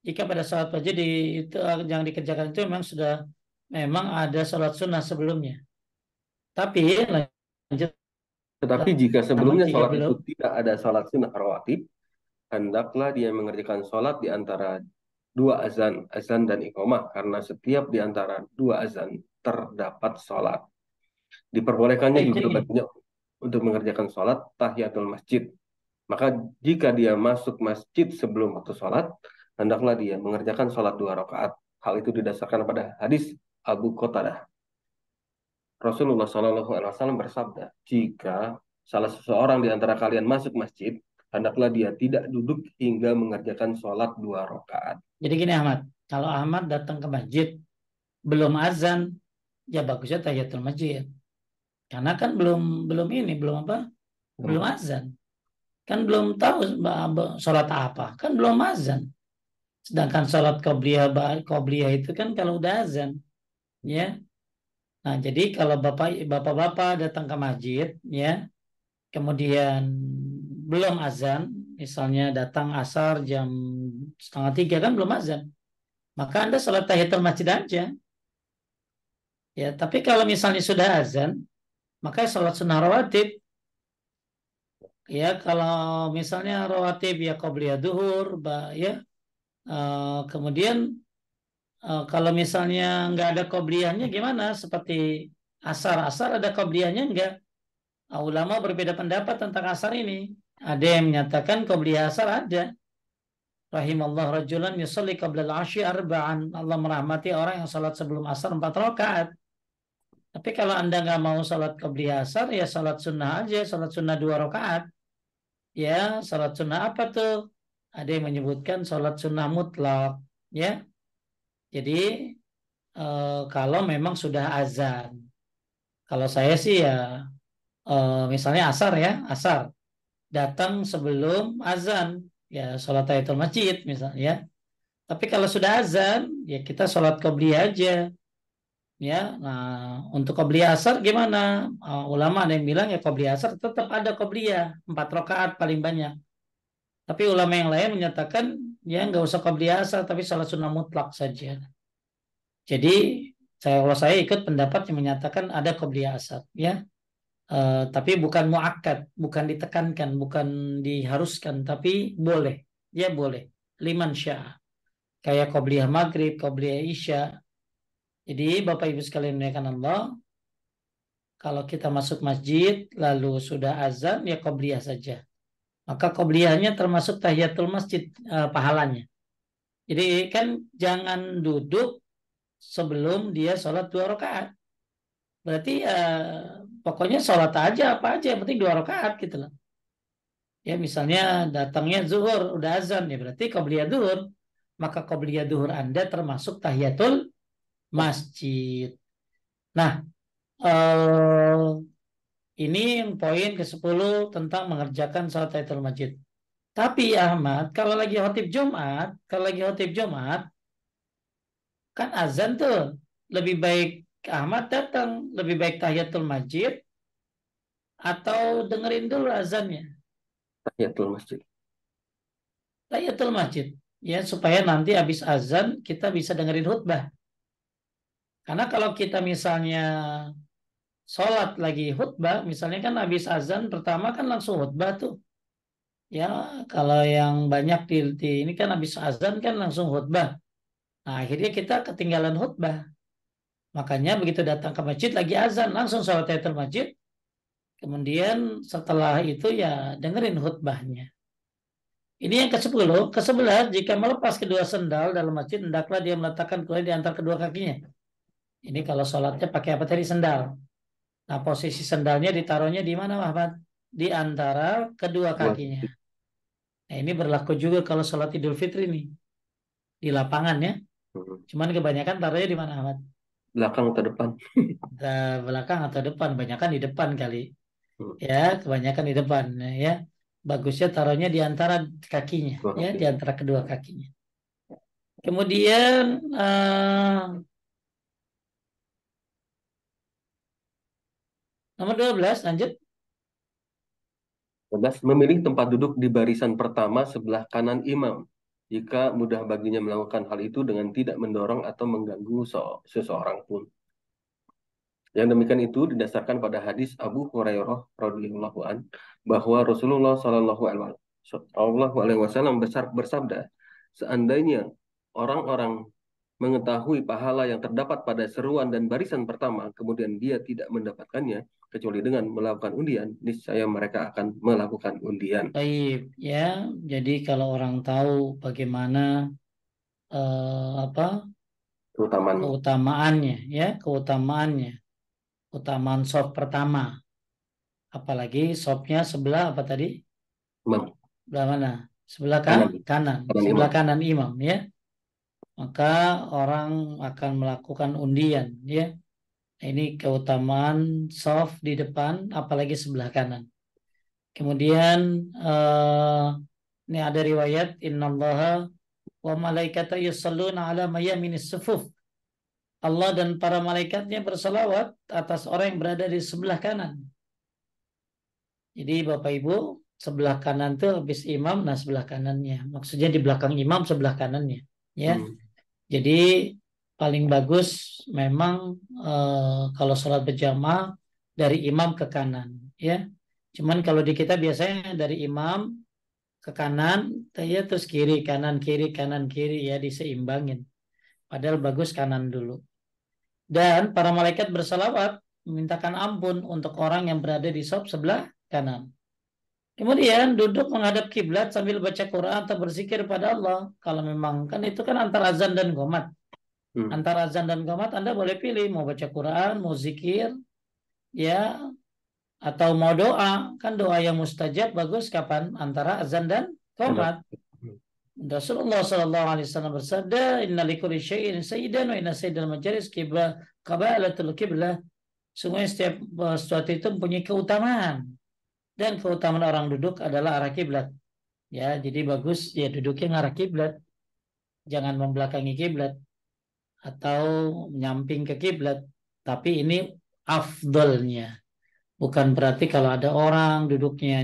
jika pada salat wajib itu yang dikerjakan itu memang sudah memang ada salat sunnah sebelumnya. Tapi lanjut Tetapi jika Ahmad, sebelumnya jika sholat itu belum. tidak ada sholat sunnah rawatib, hendaklah dia mengerjakan sholat di antara dua azan, azan dan iqamah, karena setiap di antara dua azan terdapat sholat. Diperbolehkannya Baik, juga jadi gini. baginya untuk mengerjakan sholat tahiyatul masjid. Maka jika dia masuk masjid sebelum waktu sholat, hendaklah dia mengerjakan sholat 2 rakaat. Hal itu didasarkan pada hadis Abu Qatadah. Rasulullah SAW bersabda, jika salah seseorang di antara kalian masuk masjid, hendaklah dia tidak duduk hingga mengerjakan sholat 2 rakaat. Jadi gini Ahmad, kalau Ahmad datang ke masjid belum azan, ya bagusnya tahiyatul masjid. Karena kan belum belum ini, belum apa? Belum Hmm. azan. Kan belum tahu sholat apa. Kan belum azan. Sedangkan sholat qobliyah itu kan kalau udah azan. Ya. Nah, jadi kalau bapak-bapak datang ke masjid, ya, kemudian belum azan, misalnya datang asar jam setengah tiga kan belum azan. Maka Anda sholat tahiyatul masjid aja. Ya, tapi kalau misalnya sudah azan, maka sholat sunnah rawatib. Ya, kalau misalnya rawatib ya qobliyah duhur, ya, kemudian kalau misalnya nggak ada qobliyahnya gimana? Seperti asar ada qobliyahnya nggak? Ulama berbeda pendapat tentang asar ini. Ada yang menyatakan qobliyah asar ada. Rahimallah rajulan yusalli qabla al-'asyi arba'an. Allah merahmati orang yang salat sebelum asar 4 rakaat. Tapi kalau Anda nggak mau salat qobliyah asar, ya salat sunnah aja, salat sunnah 2 rakaat. Ya, salat sunnah apa tuh? Ada yang menyebutkan salat sunnah mutlak. Ya, jadi kalau memang sudah azan. Kalau saya sih ya misalnya asar ya, asar datang sebelum azan, ya sholat tahiyatul masjid misalnya. Ya. Tapi kalau sudah azan, ya kita sholat qobliyah aja. Ya, nah untuk qobliyah asar gimana? Ulama ada yang bilang ya qobliyah asar tetap ada qobliyah 4 rakaat paling banyak. Tapi ulama yang lain menyatakan ya nggak usah qobliyah asar, tapi sholat sunnah mutlak saja. Jadi kalau saya ikut pendapat yang menyatakan ada qobliyah asar, ya. Tapi bukan muakkad, bukan ditekankan, bukan diharuskan, tapi boleh. Ya boleh. liman syaa. Kayak qobliyah maghrib, qobliyah isya. Jadi Bapak Ibu sekalian memuliakan Allah, kalau kita masuk masjid lalu sudah azan ya qobliyah saja. Maka qobliyahnya termasuk tahiyatul masjid pahalanya. Jadi kan jangan duduk sebelum dia sholat 2 rakaat. Berarti pokoknya sholat aja apa aja yang penting 2 rakaat gitu loh. Ya misalnya datangnya zuhur udah azan ya berarti qobliyah zuhur. Maka qobliyah zuhur Anda termasuk tahiyatul masjid. Nah, eh, ini yang poin ke-10 tentang mengerjakan salat tahiyatul masjid. Tapi Ahmad, kalau lagi khotib Jumat, kan azan tuh. Lebih baik Ahmad datang, lebih baik tahiyatul masjid atau dengerin dulu azannya. Tahiyatul masjid. Tahiyatul masjid. Ya, supaya nanti habis azan kita bisa dengerin khutbah. Karena kalau kita misalnya sholat lagi khutbah, misalnya kan habis azan pertama kan langsung khutbah tuh. Ya, kalau yang banyak di ini kan habis azan kan langsung khutbah. Nah, akhirnya kita ketinggalan khutbah. Makanya begitu datang ke masjid lagi azan, langsung sholat tahiyatul masjid. Kemudian setelah itu ya dengerin khutbahnya. Ini yang ke-10. Ke-11, jika melepas kedua sendal dalam masjid, hendaklah dia meletakkan kedua di antara kedua kakinya. Ini kalau sholatnya pakai apa tadi? Sendal. Nah, posisi sendalnya ditaruhnya di mana, Ahmad? Di antara kedua Dua. kakinya. Nah, ini berlaku juga kalau sholat Idul Fitri nih. Di lapangan ya. Hmm. Cuman kebanyakan taruhnya di mana, Ahmad? Belakang atau depan? Belakang atau depan? Banyakan di depan kali. Hmm. Ya, kebanyakan di depan. Ya. Bagusnya taruhnya di antara kakinya. Dua Ya, kaki. di antara kedua kakinya. Kemudian nomor 12 lanjut. 11. Memilih tempat duduk di barisan pertama sebelah kanan imam. Jika mudah baginya melakukan hal itu dengan tidak mendorong atau mengganggu seseorang pun. Yang demikian itu didasarkan pada hadis Abu Hurairah radhiyallahu an bahwa Rasulullah Shallallahu alaihi wasallam bersabda, seandainya orang-orang mengetahui pahala yang terdapat pada seruan dan barisan pertama, kemudian dia tidak mendapatkannya kecuali dengan melakukan undian, niscaya mereka akan melakukan undian. Baik, ya. Jadi kalau orang tahu bagaimana apa Keutamaan keutamaannya, ya, keutamaan sop pertama, apalagi sopnya sebelah apa tadi? imam Sebelah mana? Sebelah kanan, kanan, kanan sebelah imam. kanan imam, ya. Maka orang akan melakukan undian, ya. Ini keutamaan soft di depan, apalagi sebelah kanan. Kemudian ini ada riwayat innallaha wa malaikata yusalluna ala mayaminis sufuf. Allah dan para malaikatnya berselawat atas orang yang berada di sebelah kanan. Jadi Bapak Ibu, sebelah kanan tuh habis imam, nah sebelah kanannya. Maksudnya di belakang imam sebelah kanannya. Ya, Hmm. jadi paling bagus memang kalau sholat berjamaah dari imam ke kanan. Ya, cuman kalau di kita biasanya dari imam ke kanan, ya terus kiri, kanan kiri ya diseimbangin. Padahal bagus kanan dulu. Dan para malaikat bersalawat memintakan ampun untuk orang yang berada di sop sebelah kanan. Kemudian duduk menghadap kiblat sambil baca Quran atau berzikir pada Allah. Kalau memang kan itu kan antara azan dan qomat. Hmm. Antara azan dan qomat Anda boleh pilih mau baca Quran, mau zikir, ya, atau mau doa. Kan doa yang mustajab bagus kapan? Antara azan dan qomat. Rasulullah Shallallahu Alaihi Wasallam bersabda, Inna likulli syai'in sayyidan wa inna sayyidal majalis qabalatul kiblah. Sungguh setiap sesuatu itu mempunyai keutamaan dan keutamaan orang duduk adalah arah kiblat. Ya, jadi bagus ya duduknya ngarah kiblat, jangan membelakangi kiblat atau menyamping ke kiblat. Tapi ini afdolnya. Bukan berarti kalau ada orang duduknya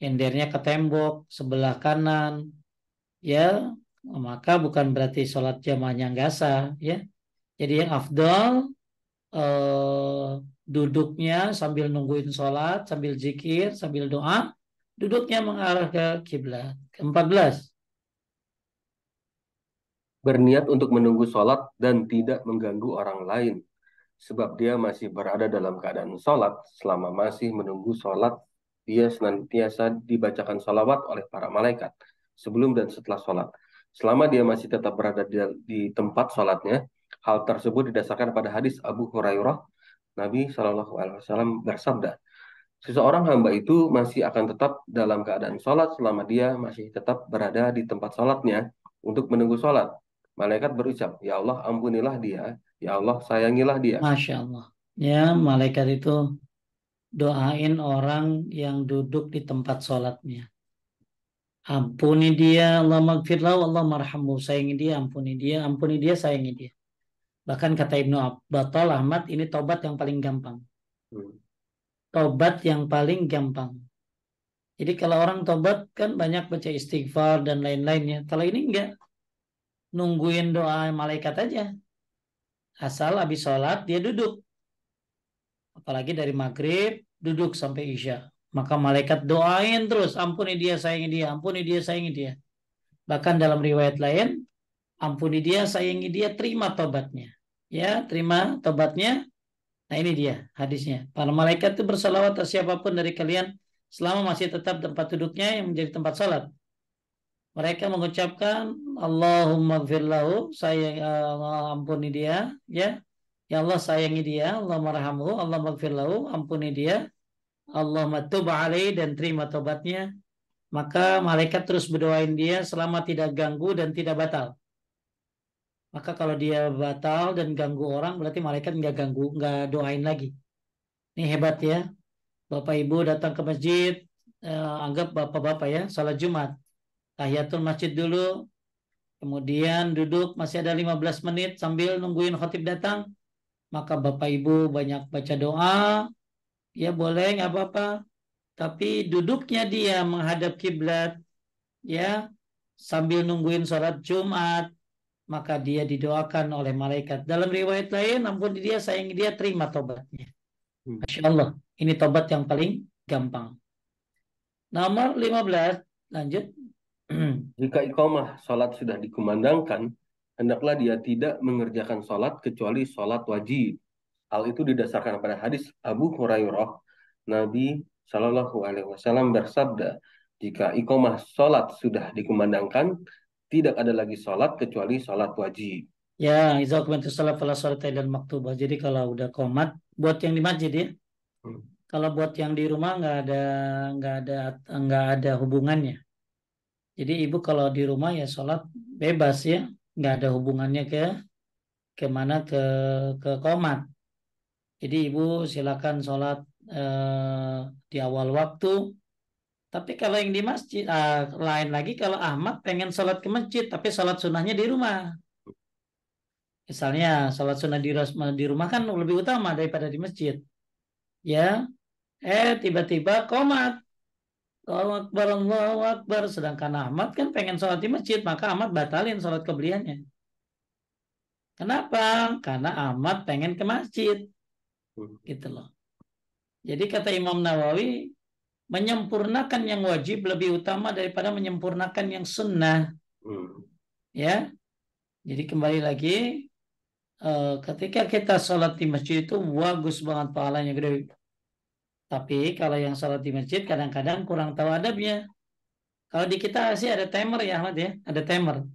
nyendernya ke tembok sebelah kanan, ya maka bukan berarti sholat jamaahnya nggak sah, ya. Jadi yang afdol eh, duduknya sambil nungguin sholat, sambil zikir, sambil doa, duduknya mengarah ke kiblat. Ke-14. berniat untuk menunggu sholat dan tidak mengganggu orang lain. Sebab dia masih berada dalam keadaan sholat, selama masih menunggu sholat, dia senantiasa dibacakan salawat oleh para malaikat, sebelum dan setelah sholat. Selama dia masih tetap berada di tempat sholatnya, hal tersebut didasarkan pada hadis Abu Hurairah, Nabi Shallallahu Alaihi Wasallam bersabda, seseorang hamba itu masih akan tetap dalam keadaan sholat selama dia masih tetap berada di tempat sholatnya untuk menunggu sholat. Malaikat berucap, ya Allah ampunilah dia, ya Allah sayangilah dia. Masya Allah. Ya, malaikat itu doain orang yang duduk di tempat sholatnya. Ampuni dia, Allah magfirlahu, Allah marhamu. Sayangi dia, ampuni dia, sayangi dia. Bahkan kata Ibnu Battal Ahmad, ini tobat yang paling gampang. Hmm. Tobat yang paling gampang. Jadi kalau orang tobat kan banyak baca istighfar dan lain-lainnya. Kalau ini enggak, nungguin doa malaikat aja. Asal habis sholat dia duduk. Apalagi dari maghrib duduk sampai isya. Maka malaikat doain terus, ampuni dia, sayangi dia, ampuni dia, sayangi dia. Bahkan dalam riwayat lain, ampuni dia, sayangi dia, terima tobatnya. Ya, terima tobatnya. Nah ini dia hadisnya. Para malaikat itu bersalawat atas siapapun dari kalian selama masih tetap tempat duduknya yang menjadi tempat sholat. Mereka mengucapkan Allahumma gfirlahu, saya ampuni dia, ya. Ya Allah sayangi dia, Allah marhamhu, Allah magfirlahu, ampuni dia, Allah matub alaih dan terima tobatnya. Maka malaikat terus berdoain dia selama tidak ganggu dan tidak batal. Maka kalau dia batal dan ganggu orang, berarti malaikat nggak ganggu, nggak doain lagi. Ini hebat ya. Bapak Ibu datang ke masjid, anggap bapak-bapak ya, salat Jumat. Tahiyatul masjid dulu, kemudian duduk masih ada 15 menit sambil nungguin khotib datang. Maka Bapak Ibu banyak baca doa, ya boleh nggak apa-apa. Tapi duduknya dia menghadap kiblat, ya sambil nungguin sholat Jumat, maka dia didoakan oleh malaikat. Dalam riwayat lain, ampun dia, sayangi dia, terima tobatnya. Hmm. Masya Allah, ini tobat yang paling gampang. Nomor 15, lanjut. Jika iqamah sholat sudah dikumandangkan, hendaklah dia tidak mengerjakan sholat kecuali sholat wajib. Hal itu didasarkan pada hadis Abu Hurairah. Nabi Shallallahu Alaihi Wasallam bersabda, jika iqamah sholat sudah dikumandangkan, tidak ada lagi sholat kecuali sholat wajib. Ya, iza kumentus salat fala salata dan maktubah. Jadi kalau udah komat, buat yang di masjid ya. Hmm. Kalau buat yang di rumah nggak ada nggak ada hubungannya. Jadi ibu kalau di rumah ya sholat bebas ya, nggak ada hubungannya kemana ke komat. Jadi ibu silakan sholat di awal waktu. Tapi kalau yang di masjid, lain lagi kalau Ahmad pengen sholat ke masjid, tapi sholat sunnahnya di rumah. Misalnya sholat sunnah di rumah kan lebih utama daripada di masjid. Ya, tiba-tiba komat. Allahu Akbar, Allahu Akbar. Sedangkan Ahmad kan pengen sholat di masjid, maka Ahmad batalin sholat kebliannya. Kenapa? Karena Ahmad pengen ke masjid, Hmm. gitu loh. Jadi kata Imam Nawawi, menyempurnakan yang wajib lebih utama daripada menyempurnakan yang sunnah. Hmm. Ya, jadi kembali lagi, ketika kita sholat di masjid itu bagus banget pahalanya gede. Tapi kalau yang sholat di masjid kadang-kadang kurang tahu adabnya. Kalau di kita sih ada timer ya Ahmad ya, ada timer.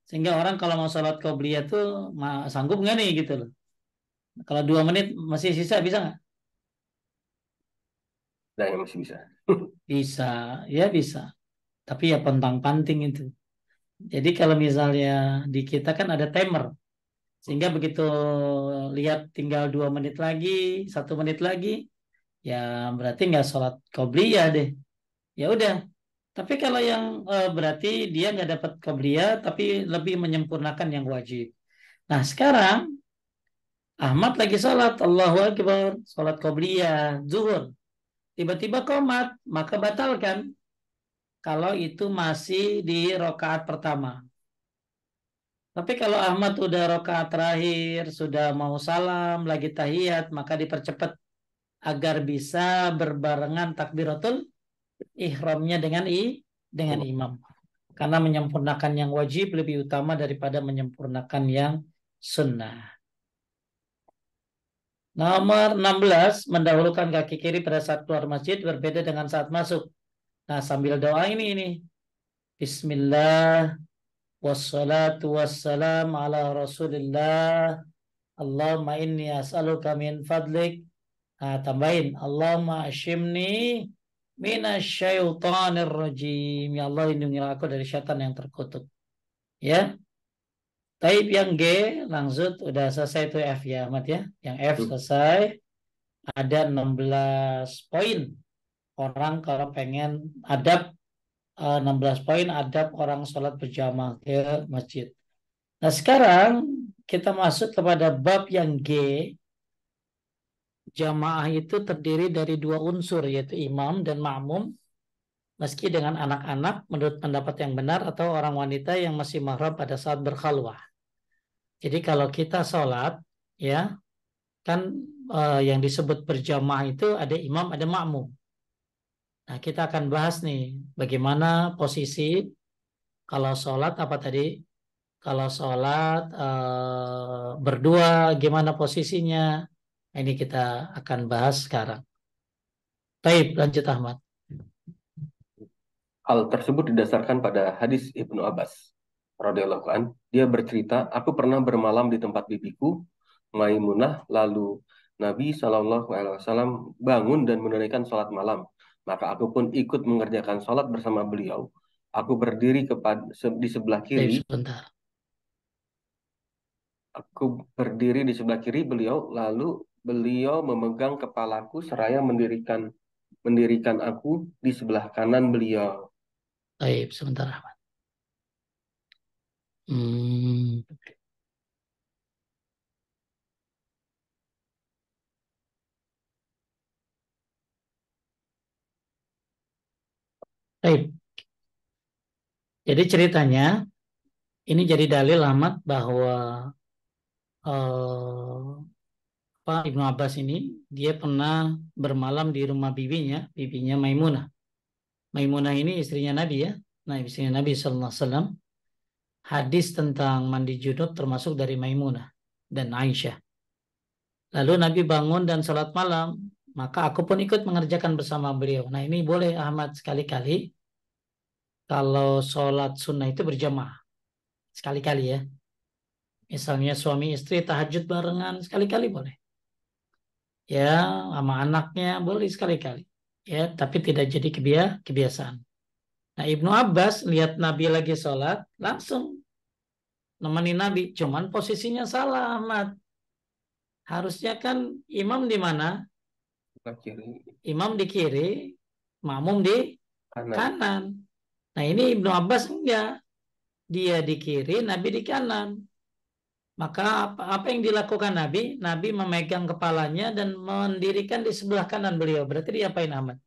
Sehingga orang kalau mau sholat qobliyah tuh sanggup nggak nih gitu loh. Kalau 2 menit masih sisa bisa nggak? Nah, yang masih bisa. Bisa, ya bisa. Tapi ya pontang-panting itu. Jadi kalau misalnya di kita kan ada timer, sehingga begitu lihat tinggal 2 menit lagi, 1 menit lagi, ya berarti nggak sholat qobliyah deh. Ya udah. Tapi kalau yang berarti dia nggak dapat qobliyah, tapi lebih menyempurnakan yang wajib. Nah sekarang Ahmad lagi sholat, Allahu Akbar, sholat qobliyah, zuhur. Tiba-tiba komat, maka batalkan. Kalau itu masih di rokaat pertama. Tapi kalau Ahmad udah rokaat terakhir, sudah mau salam, lagi tahiyat, maka dipercepat agar bisa berbarengan takbiratul ihramnya dengan imam. Karena menyempurnakan yang wajib lebih utama daripada menyempurnakan yang sunnah. Nomor 16, mendahulukan kaki kiri pada saat keluar masjid berbeda dengan saat masuk. Nah, sambil doa ini. Bismillah, wassalatu wassalam ala rasulillah. Allahumma inni as'aluka min fadlik. Nah, tambahin. Allahumma ashimni minasyaitonir rajim. Ya Allah, lindungilah aku dari syaitan yang terkutuk. Ya. Taib yang G, langsung udah selesai itu F ya, Ahmad ya. Yang F Hmm. selesai. Ada 16 poin. Orang kalau pengen adab 16 poin adab orang sholat berjamaah ke masjid. Nah sekarang kita masuk kepada bab yang G. Jamaah itu terdiri dari dua unsur yaitu imam dan makmum. Meski dengan anak-anak menurut pendapat yang benar atau orang wanita yang masih mahram pada saat berkhalwah. Jadi kalau kita sholat ya kan yang disebut berjamaah itu ada imam ada makmum. Nah kita akan bahas nih bagaimana posisi kalau sholat apa tadi? Kalau sholat berdua gimana posisinya? Ini kita akan bahas sekarang. Baik, lanjut Ahmad. Hal tersebut didasarkan pada hadis Ibnu Abbas radhiyallahu an. Dia bercerita, aku pernah bermalam di tempat bibiku Maimunah, lalu Nabi Shallallahu Alaihi Wasallam bangun dan menunaikan sholat malam. Maka aku pun ikut mengerjakan sholat bersama beliau. Aku berdiri di sebelah Baik, kiri. sebentar. Aku berdiri di sebelah kiri beliau, lalu beliau memegang kepalaku seraya mendirikan aku di sebelah kanan beliau. Baik, sebentar Ahmad. Hmm, baik. Jadi ceritanya ini jadi dalil Ahmad bahwa Pak Ibnu Abbas ini dia pernah bermalam di rumah bibinya Maimunah. Maimunah ini istrinya Nabi ya. Nah, istrinya Nabi Sallallahu Alaihi Wasallam. Hadis tentang mandi junub termasuk dari Maimunah dan Aisyah. Lalu Nabi bangun dan sholat malam, maka aku pun ikut mengerjakan bersama beliau. Nah ini boleh Ahmad sekali-kali kalau sholat sunnah itu berjamaah. Sekali-kali ya. Misalnya suami istri tahajud barengan, sekali-kali boleh. Ya, sama anaknya boleh sekali-kali. Ya, tapi tidak jadi kebiasaan. Nah Ibnu Abbas lihat Nabi lagi sholat, langsung nemenin Nabi. Cuman posisinya salah Ahmad. Harusnya kan imam di mana? Sebelah kiri Imam di kiri, makmum di kanan. kanan. Nah ini Ibnu Abbas enggak. Dia di kiri, Nabi di kanan. Maka apa yang dilakukan Nabi? Nabi memegang kepalanya dan mendirikan di sebelah kanan beliau. Berarti diapain Ahmad?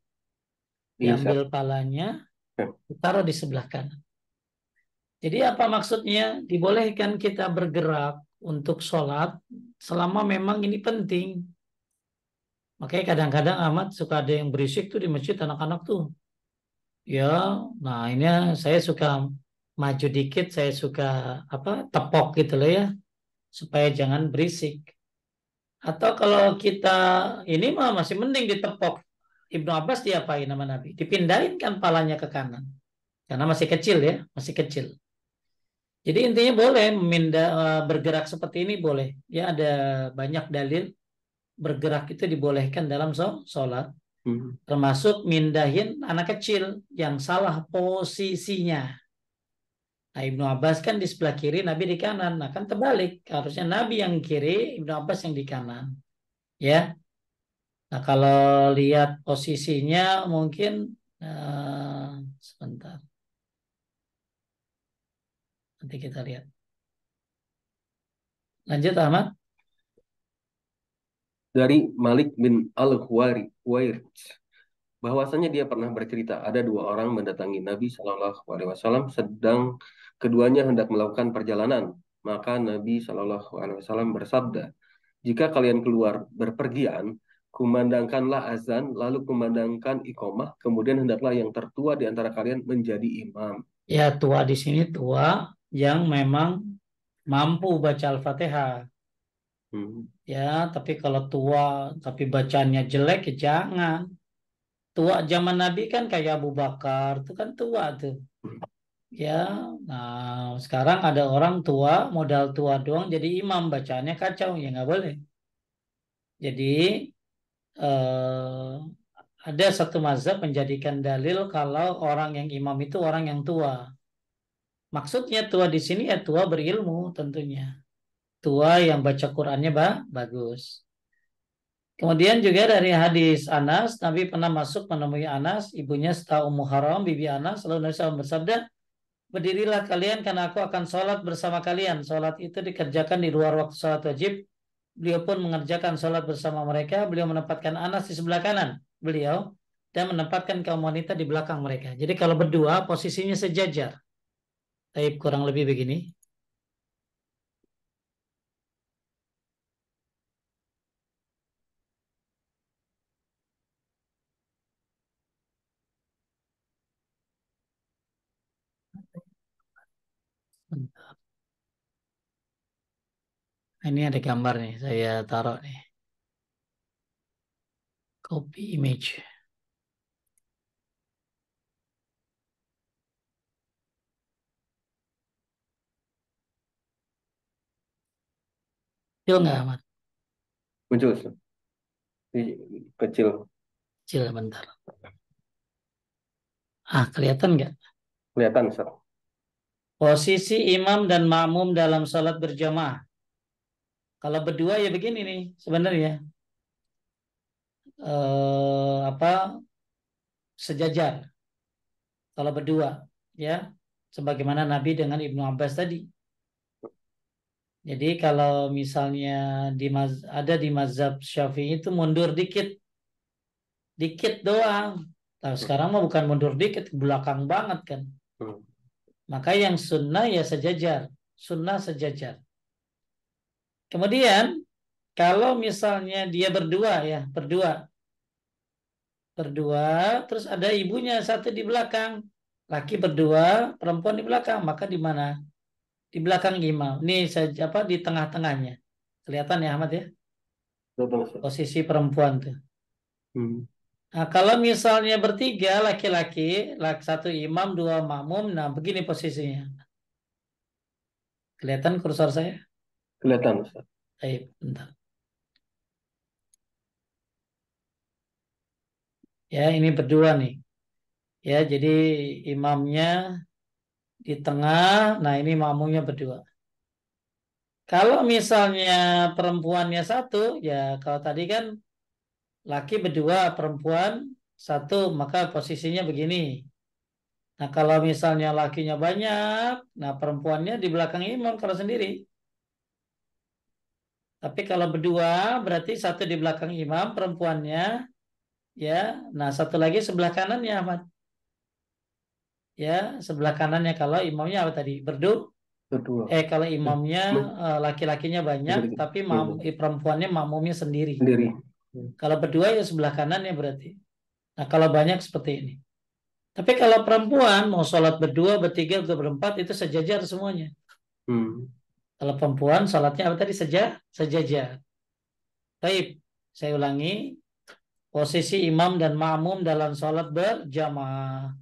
Bisa. Diambil palanya, ditaruh di sebelah kanan. Jadi apa maksudnya? Dibolehkan kita bergerak untuk sholat selama memang ini penting. Makanya kadang-kadang Ahmad suka ada yang berisik tuh di masjid anak-anak tuh. Ya, nah ini saya suka maju dikit, saya suka apa tepok gitu loh ya, supaya jangan berisik. Atau kalau kita ini mah masih mending ditepok. Ibnu Abbas diapain nama Nabi? Dipindahin kan palanya ke kanan. Karena masih kecil ya, masih kecil. Jadi intinya boleh bergerak seperti ini boleh. Ya ada banyak dalil bergerak itu dibolehkan dalam sholat. Hmm. Termasuk mindahin anak kecil yang salah posisinya. Nah, Ibnu Abbas kan di sebelah kiri, Nabi di kanan. Nah, kan terbalik. Harusnya Nabi yang kiri, Ibnu Abbas yang di kanan. Ya. Nah, kalau lihat posisinya mungkin sebentar. Nanti kita lihat. Lanjut Ahmad. Dari Malik bin Al-Huwairits, bahwasanya dia pernah bercerita ada dua orang mendatangi Nabi Shallallahu Alaihi Wasallam sedang keduanya hendak melakukan perjalanan. Maka Nabi Shallallahu Alaihi Wasallam bersabda, jika kalian keluar berpergian, kumandangkanlah azan, lalu kumandangkan iqomah, kemudian hendaklah yang tertua di antara kalian menjadi imam. Ya, tua di sini tua yang memang mampu baca Al-Fatihah. Hmm. Ya, tapi kalau tua tapi bacanya jelek ya jangan. Tua zaman Nabi kan kayak Abu Bakar, itu kan tua tuh. Ya, nah sekarang ada orang tua, modal tua doang jadi imam bacaannya kacau, ya nggak boleh. Jadi eh, ada satu mazhab menjadikan dalil kalau orang yang imam itu orang yang tua. Maksudnya tua di sini ya tua berilmu tentunya. Tua yang baca Qurannya bagus. Kemudian juga dari hadis Anas, Nabi pernah masuk menemui Anas, ibunya setahu Ummu Haram, bibi Anas, lalu Nabi SAW bersabda, berdirilah kalian karena aku akan sholat bersama kalian. Sholat itu dikerjakan di luar waktu sholat wajib. Beliau pun mengerjakan sholat bersama mereka. Beliau menempatkan Anas di sebelah kanan beliau dan menempatkan kaum wanita di belakang mereka. Jadi kalau berdua posisinya sejajar. Tapi kurang lebih begini. Ini ada gambar nih, saya taruh nih. Copy image. Kecil nggak, Ahmad? Muncul, Ustaz. Kecil. Kecil, bentar. Ah, kelihatan nggak? Kelihatan, Ustaz. Posisi imam dan makmum dalam sholat berjamaah. Kalau berdua ya begini nih sebenarnya. Apa sejajar kalau berdua ya sebagaimana Nabi dengan Ibnu Abbas tadi. Jadi kalau misalnya ada di mazhab Syafi'i itu mundur dikit, dikit doang. Nah, sekarang mah bukan mundur dikit, ke belakang banget kan. Hmm. Maka yang sunnah ya sejajar, sunnah sejajar. Kemudian kalau misalnya dia berdua ya, berdua, berdua, terus ada ibunya satu di belakang, laki berdua, perempuan di belakang, maka di mana? Di belakang imam. Ini saja apa di tengah-tengahnya. Kelihatan ya Ahmad ya? Kelihatan, Ustaz. Posisi perempuan tuh. Hmm. Nah, kalau misalnya bertiga laki-laki, satu imam, dua makmum, nah begini posisinya. Kelihatan kursor saya? Kelihatan, Ustaz. Baik, bentar. Ya, ini berdua nih. Ya, jadi imamnya di tengah, nah ini makmumnya berdua. Kalau misalnya perempuannya satu, ya kalau tadi kan laki berdua, perempuan satu, maka posisinya begini. Nah, kalau misalnya lakinya banyak, nah perempuannya di belakang imam kalau sendiri. Tapi kalau berdua, berarti satu di belakang imam, perempuannya, ya. Nah, satu lagi sebelah kanannya, Ahmad. Ya, sebelah kanannya kalau imamnya apa tadi? Kedua. Kalau Eh, imamnya men- laki-lakinya banyak, Laki-laki. tapi Hmm. perempuannya makmumnya sendiri. Sendiri. Hmm. Kalau berdua ya sebelah kanan ya berarti. Nah, kalau banyak seperti ini. Tapi kalau perempuan mau sholat berdua, bertiga, berempat itu sejajar semuanya. Hmm. Kalau perempuan sholatnya apa tadi sejajar. Baik, saya ulangi. Posisi imam dan makmum dalam sholat berjamaah.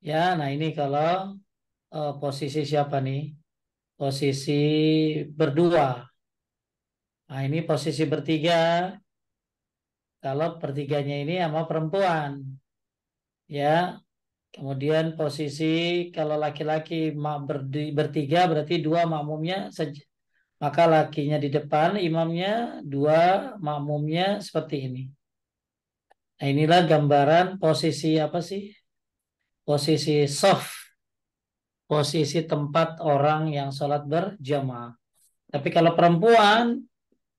Ya, nah ini kalau posisi siapa nih? Posisi berdua. Nah ini posisi bertiga. Kalau pertiganya ini sama perempuan. Ya, kemudian posisi kalau laki-laki bertiga berarti dua makmumnya maka lakinya di depan imamnya, dua makmumnya seperti ini. Nah, inilah gambaran posisi apa sih? Posisi soft, posisi tempat orang yang sholat berjamaah. Tapi kalau perempuan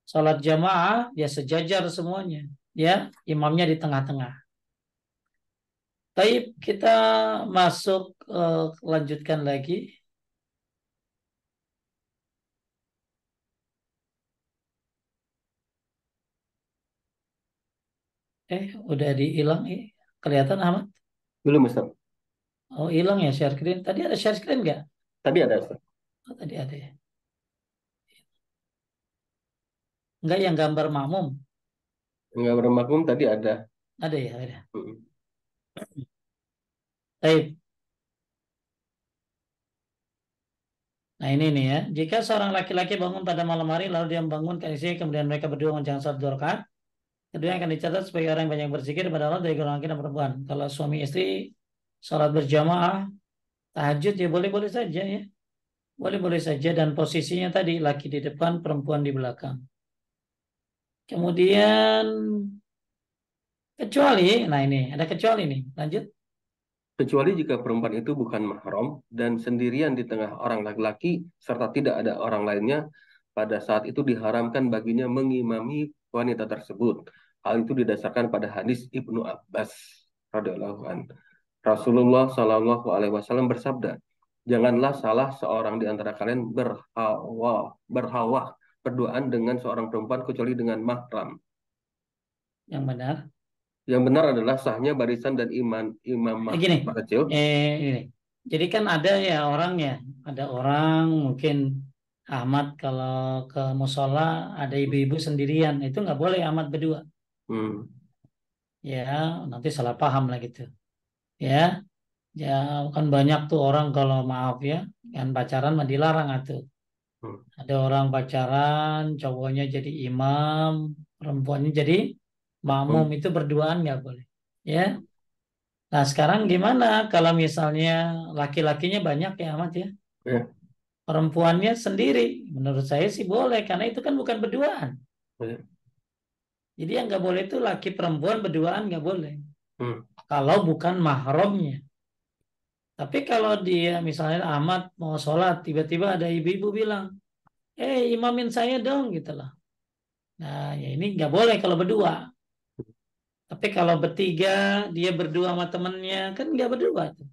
sholat jamaah ya sejajar semuanya, ya imamnya di tengah-tengah. Baik, kita masuk lanjutkan lagi. Udah dihilang, kelihatan Ahmad? Belum, Ustaz. Oh, hilang ya share screen. Tadi ada share screen nggak? Tadi ada, Ustaz. Oh, tadi ada ya. Nggak yang gambar makmum. Nggak bermakmum tadi ada. Ada ya, ada. Mm. Baik. Nah ini nih ya. Jika seorang laki-laki bangun pada malam hari lalu dia bangun ke istri kemudian mereka berdua menjalankan salat 2 rakaat, keduanya akan dicatat sebagai orang yang banyak berzikir kepada Allah dari golongan laki dan perempuan. Kalau suami istri sholat berjamaah, tahajud ya boleh-boleh saja ya. Boleh-boleh saja dan posisinya tadi laki di depan, perempuan di belakang. Kemudian kecuali, nah ini ada kecuali nih. Lanjut. Kecuali jika perempuan itu bukan mahram dan sendirian di tengah orang laki-laki serta tidak ada orang lainnya, pada saat itu diharamkan baginya mengimami wanita tersebut. Hal itu didasarkan pada hadis Ibnu Abbas radhiyallahu an. Rasulullah Shallallahu alaihi wasallam bersabda, "Janganlah salah seorang di antara kalian berhawa berduaan dengan seorang perempuan kecuali dengan mahram." Yang benar. Yang benar adalah sahnya barisan dan imamah Gini, kecil. ini. Jadi kan ada ya orangnya, ada orang mungkin Ahmad kalau ke musola ada ibu-ibu sendirian, itu nggak boleh Ahmad berdua, Hmm. ya nanti salah paham lah gitu, ya, ya kan banyak tuh orang kalau maaf ya, kan pacaran mah dilarang atuh. Hmm. Ada orang pacaran, cowoknya jadi imam, perempuannya jadi makmum Hmm. itu berduaan nggak boleh, ya. Nah, sekarang gimana kalau misalnya laki-lakinya banyak ya Ahmad ya? Ya, Perempuannya sendiri. Menurut saya sih boleh, karena itu kan bukan berduaan. ya. Jadi yang nggak boleh itu laki perempuan berduaan nggak boleh. Hmm. Kalau bukan mahramnya. Tapi kalau dia misalnya Ahmad mau sholat, tiba-tiba ada ibu-ibu bilang, imamin saya dong gitu loh. Nah, ya ini nggak boleh kalau berdua. Tapi kalau bertiga, dia berdua sama temennya, kan nggak berdua tuh.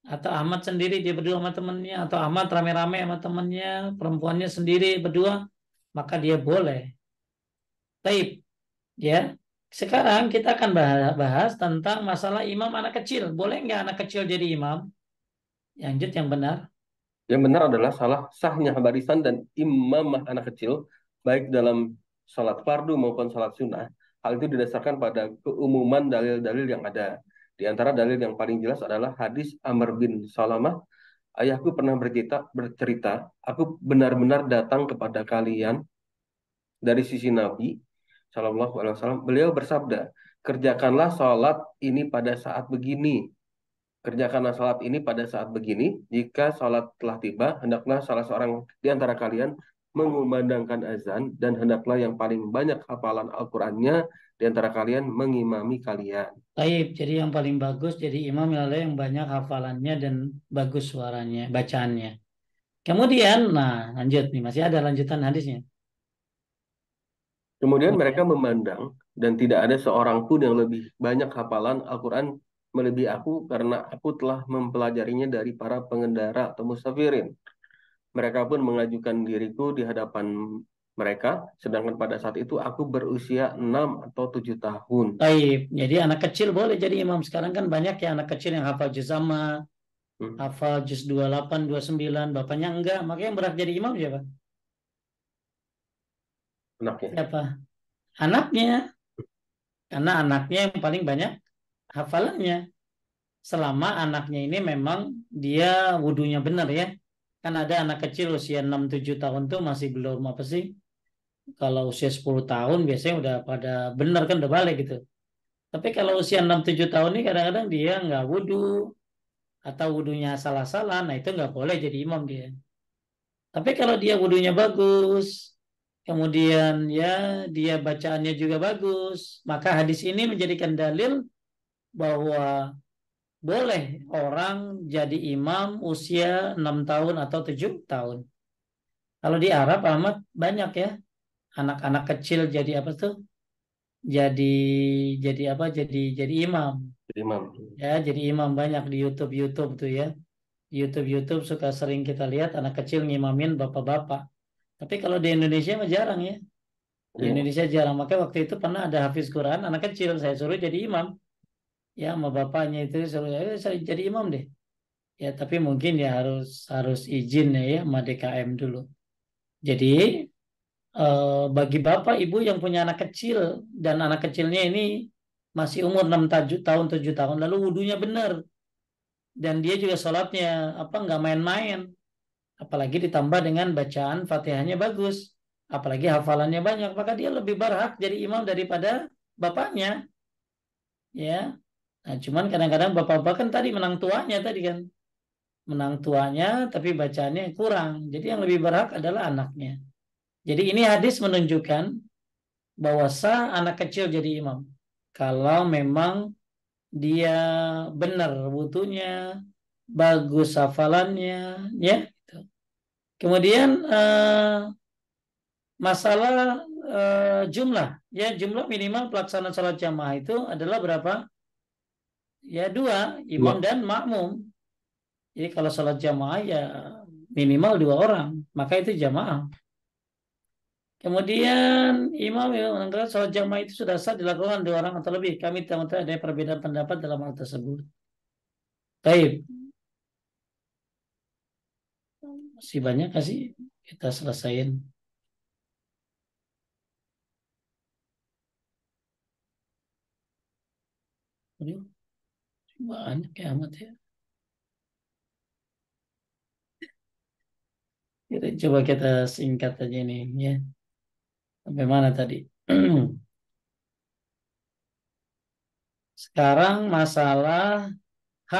Atau Ahmad sendiri dia berdua sama temennya, atau Ahmad rame-rame sama temennya, perempuannya sendiri berdua, maka dia boleh. Taib, ya. Sekarang kita akan bahas tentang masalah imam anak kecil. Boleh nggak anak kecil jadi imam? Lanjut yang benar. Yang benar adalah salah sahnya barisan dan imamah anak kecil, baik dalam salat fardu maupun salat sunnah. Hal itu didasarkan pada keumuman dalil-dalil yang ada. Di antara dalil yang paling jelas adalah hadis Amr bin Salamah, ayahku pernah bercerita, aku benar-benar datang kepada kalian dari sisi Nabi Shallallahu Alaihi Wasallam. Beliau bersabda, kerjakanlah salat ini pada saat begini. Kerjakanlah salat ini pada saat begini. Jika salat telah tiba, hendaklah salah seorang di antara kalian mengumandangkan azan dan hendaklah yang paling banyak hafalan Al-Qur'annya di antara kalian mengimami kalian. Taib, jadi yang paling bagus jadi imam adalah yang banyak hafalannya dan bagus suaranya, bacaannya. Kemudian, nah lanjut nih, masih ada lanjutan hadisnya. Kemudian mereka Kemudian, memandang dan tidak ada seorang pun yang lebih banyak hafalan Al-Quran melebihi aku karena aku telah mempelajarinya dari para pengendara atau musafirin. Mereka pun mengajukan diriku di hadapan mereka, sedangkan pada saat itu aku berusia 6 atau 7 tahun. taib, jadi anak kecil boleh jadi imam. Sekarang kan banyak ya anak kecil yang hafal juz amma, Hmm, hafal juz 28, 29, bapaknya enggak. Makanya yang berhak jadi imam siapa? anaknya. Siapa? Anaknya. Karena anaknya yang paling banyak hafalannya. Selama anaknya ini memang dia wudunya benar ya. Kan ada anak kecil usia 6-7 tahun tuh masih belum apa sih. Kalau usia 10 tahun biasanya udah pada benar kan udah balik gitu. Tapi kalau usia 6-7 tahun ini kadang-kadang dia nggak wudu atau wudunya salah-salah. Nah itu nggak boleh jadi imam dia. Tapi kalau dia wudunya bagus, kemudian ya dia bacaannya juga bagus, maka hadis ini menjadikan dalil bahwa boleh orang jadi imam usia 6 tahun atau 7 tahun. Kalau di Arab Ahmad banyak ya anak-anak kecil jadi apa tuh? Jadi jadi apa? Jadi imam. Jadi imam. Ya, jadi imam banyak di YouTube tuh ya. Di YouTube suka sering kita lihat anak kecil ngimamin bapak-bapak. Tapi kalau di Indonesia mah jarang ya. Di Iya. Indonesia jarang. Makanya waktu itu pernah ada hafiz Quran anak kecil saya suruh jadi imam. ya sama bapaknya itu suruh saya jadi imam deh. Ya tapi mungkin ya harus harus izin ya sama DKM dulu. Jadi bagi bapak ibu yang punya anak kecil dan anak kecilnya ini masih umur 6 tahun 7 tahun lalu wudunya benar dan dia juga sholatnya apa nggak main-main, apalagi ditambah dengan bacaan Fatihahnya bagus, apalagi hafalannya banyak, maka dia lebih berhak jadi imam daripada bapaknya, ya. Nah, cuman kadang-kadang bapak-bapak kan tadi menang tuanya tadi kan, menang tuanya tapi bacaannya kurang. Jadi yang lebih berhak adalah anaknya. Jadi ini hadis menunjukkan bahwa sah anak kecil jadi imam kalau memang dia benar wudunya, bagus hafalannya, ya. Kemudian masalah jumlah, ya jumlah minimal pelaksanaan sholat jamaah itu adalah berapa? Ya dua, imam Dua. dan makmum. Jadi kalau sholat jamaah ya minimal 2 orang, maka itu jamaah. Kemudian imam ya menganggap sholat jamaah itu sudah sah dilakukan 2 orang atau lebih. Kami tidak ada perbedaan pendapat dalam hal tersebut. Baik, masih banyak kasih kita selesaiin. Aduh, banyak ya amat ya. Coba kita singkat aja nih ya. Sampai mana tadi? Sekarang masalah H.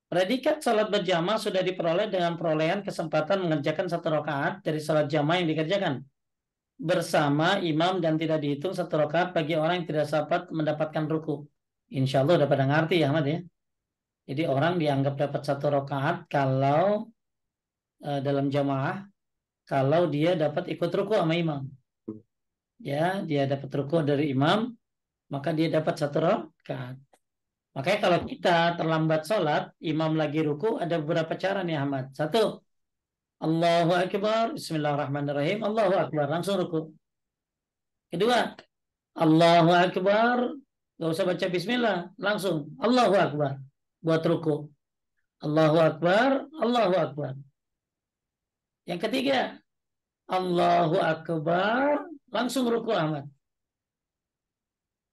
Predikat salat berjamaah sudah diperoleh dengan perolehan kesempatan mengerjakan 1 rakaat dari salat jamaah yang dikerjakan bersama imam dan tidak dihitung 1 rakaat bagi orang yang tidak dapat mendapatkan ruku. Insya Allah udah pada ngerti ya Ahmad ya. Jadi orang dianggap dapat 1 rakaat kalau dalam jamaah kalau dia dapat ikut ruku sama imam. Ya, dia dapat ruku dari imam, maka dia dapat 1 rakaat. Makanya kalau kita terlambat sholat, imam lagi ruku, ada beberapa cara nih Ahmad. Satu, Allahu Akbar, Bismillahirrahmanirrahim, Allahu Akbar, langsung ruku. Kedua, Allahu Akbar, gak usah baca Bismillah, langsung Allahu Akbar, buat ruku. Allahu Akbar, Allahu Akbar. Yang ketiga, Allahu Akbar, langsung ruku Ahmad.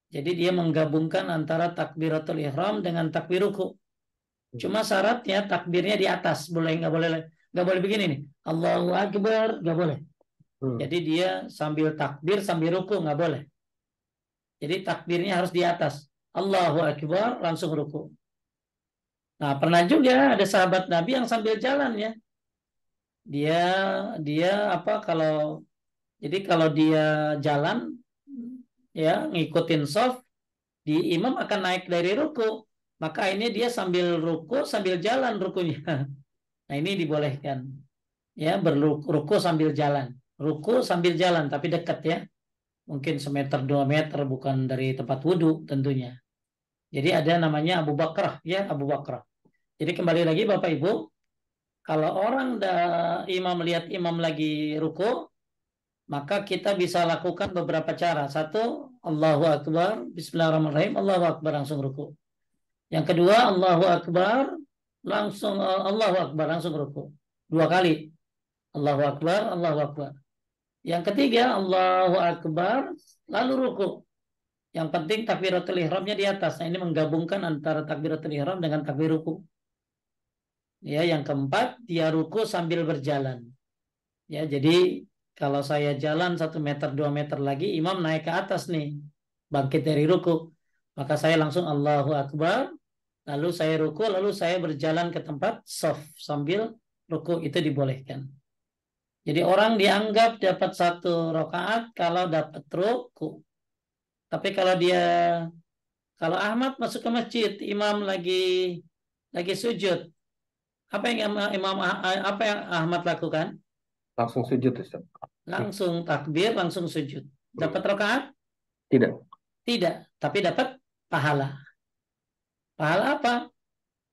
Jadi dia menggabungkan antara takbiratul ihram dengan takbir ruku. Cuma syaratnya takbirnya di atas, nggak boleh begini nih. Allahu Akbar, nggak boleh. Jadi dia sambil takbir sambil ruku nggak boleh. Jadi takbirnya harus di atas. Allahu Akbar langsung ruku. Nah pernah juga ada sahabat Nabi yang sambil jalan ya. Dia dia apa kalau dia jalan ya ngikutin shaf, di imam akan naik dari ruku. Maka ini dia sambil ruku sambil jalan rukunya. Nah ini dibolehkan. Ya berruku sambil jalan. Ruku sambil jalan tapi dekat ya. Mungkin 1 meter 2 meter bukan dari tempat wudhu tentunya. Jadi ada namanya Abu Bakrah ya Abu Bakrah. Jadi kembali lagi Bapak Ibu, kalau orang imam melihat imam lagi ruku, maka kita bisa lakukan beberapa cara. Satu, Allahu Akbar, Bismillahirrahmanirrahim, Allahu Akbar langsung ruku. Yang kedua, Allahu Akbar langsung ruku. 2 kali. Allahu Akbar, Allahu Akbar. Yang ketiga, Allahu Akbar, lalu ruku. Yang penting takbiratul ihramnya di atas. Nah, ini menggabungkan antara takbiratul ihram dengan takbir ruku. Ya, yang keempat, dia ruku sambil berjalan. Ya, jadi kalau saya jalan 1 meter 2 meter lagi, imam naik ke atas nih, bangkit dari ruku, maka saya langsung Allahu Akbar, lalu saya ruku, lalu saya berjalan ke tempat shaf sambil ruku, itu dibolehkan. Jadi orang dianggap dapat 1 rakaat kalau dapat ruku. Tapi kalau Ahmad masuk ke masjid, imam lagi sujud, apa yang Ahmad lakukan? Langsung sujud, Ustaz. Langsung takbir, langsung sujud. Dapat rakaat? Tidak. Tidak, tapi dapat pahala. Pahala apa?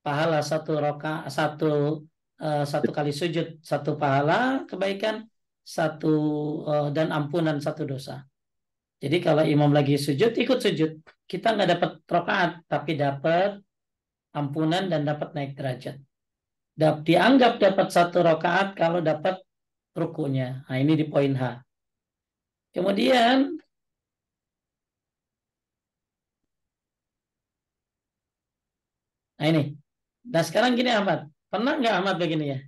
Pahala 1 rakaat, satu kali sujud, 1 pahala kebaikan, dan ampunan 1 dosa. Jadi kalau imam lagi sujud, ikut sujud. Kita nggak dapat rakaat, tapi dapat ampunan dan dapat naik derajat. Dianggap dapat 1 rakaat kalau dapat rukunya. Nah, ini di poin H. Kemudian, nah ini. Nah sekarang gini Ahmad. Pernah nggak Ahmad begini ya?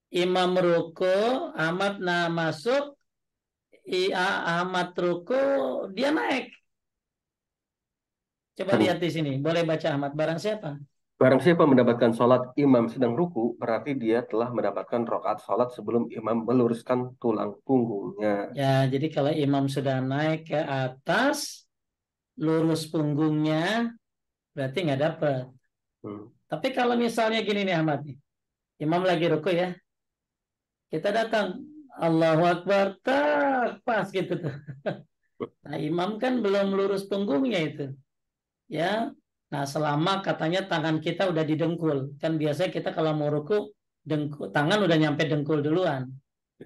Imam ruku, Ahmad masuk, Ahmad ruku, dia naik. Coba lihat di sini. Boleh baca Ahmad. Barang siapa? Barang siapa mendapatkan sholat imam sedang ruku, berarti dia telah mendapatkan rokaat sholat sebelum imam meluruskan tulang punggungnya. Ya, jadi kalau imam sudah naik ke atas, lurus punggungnya, berarti nggak dapat. Hmm. Tapi kalau misalnya gini nih Ahmad, nih. Imam lagi ruku ya, kita datang, Allahu Akbar, tak pas gitu tuh. Nah, imam kan belum lurus punggungnya itu, ya. Nah, selama katanya tangan kita udah didengkul, kan biasanya kita kalau mau ruku, tangan udah nyampe dengkul duluan,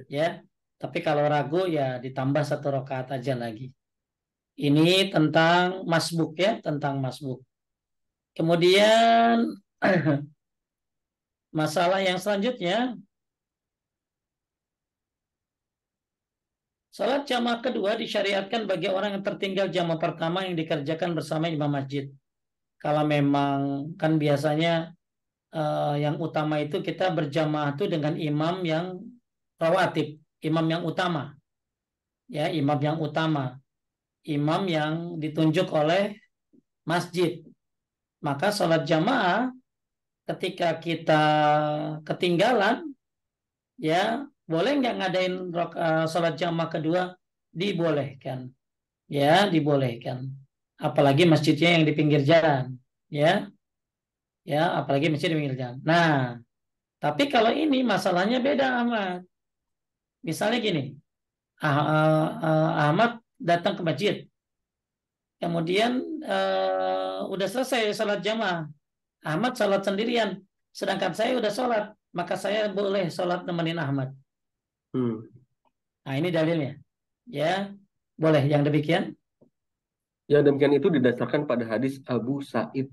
ya. Tapi kalau ragu ya ditambah 1 rakaat aja lagi. Ini tentang masbuk ya, tentang masbuk. Kemudian masalah yang selanjutnya, salat jamaah kedua disyariatkan bagi orang yang tertinggal jamaah pertama yang dikerjakan bersama imam masjid. Kalau memang kan biasanya yang utama itu kita berjamaah itu dengan imam yang rawatib, imam yang utama, ya imam yang utama, imam yang ditunjuk oleh masjid. Maka salat jamaah ketika kita ketinggalan, ya boleh nggak ngadain salat jamaah kedua? Dibolehkan, ya dibolehkan. Apalagi masjidnya yang di pinggir jalan, ya, ya apalagi masjid di pinggir jalan. Nah, tapi kalau ini masalahnya beda Ahmad. Misalnya gini, Ahmad datang ke masjid, kemudian udah selesai salat jamaah, Ahmad salat sendirian, sedangkan saya udah salat, maka saya boleh salat nemenin Ahmad. Hmm. Nah ini dalilnya, ya boleh yang demikian. Ya, demikian itu didasarkan pada hadis Abu Sa'id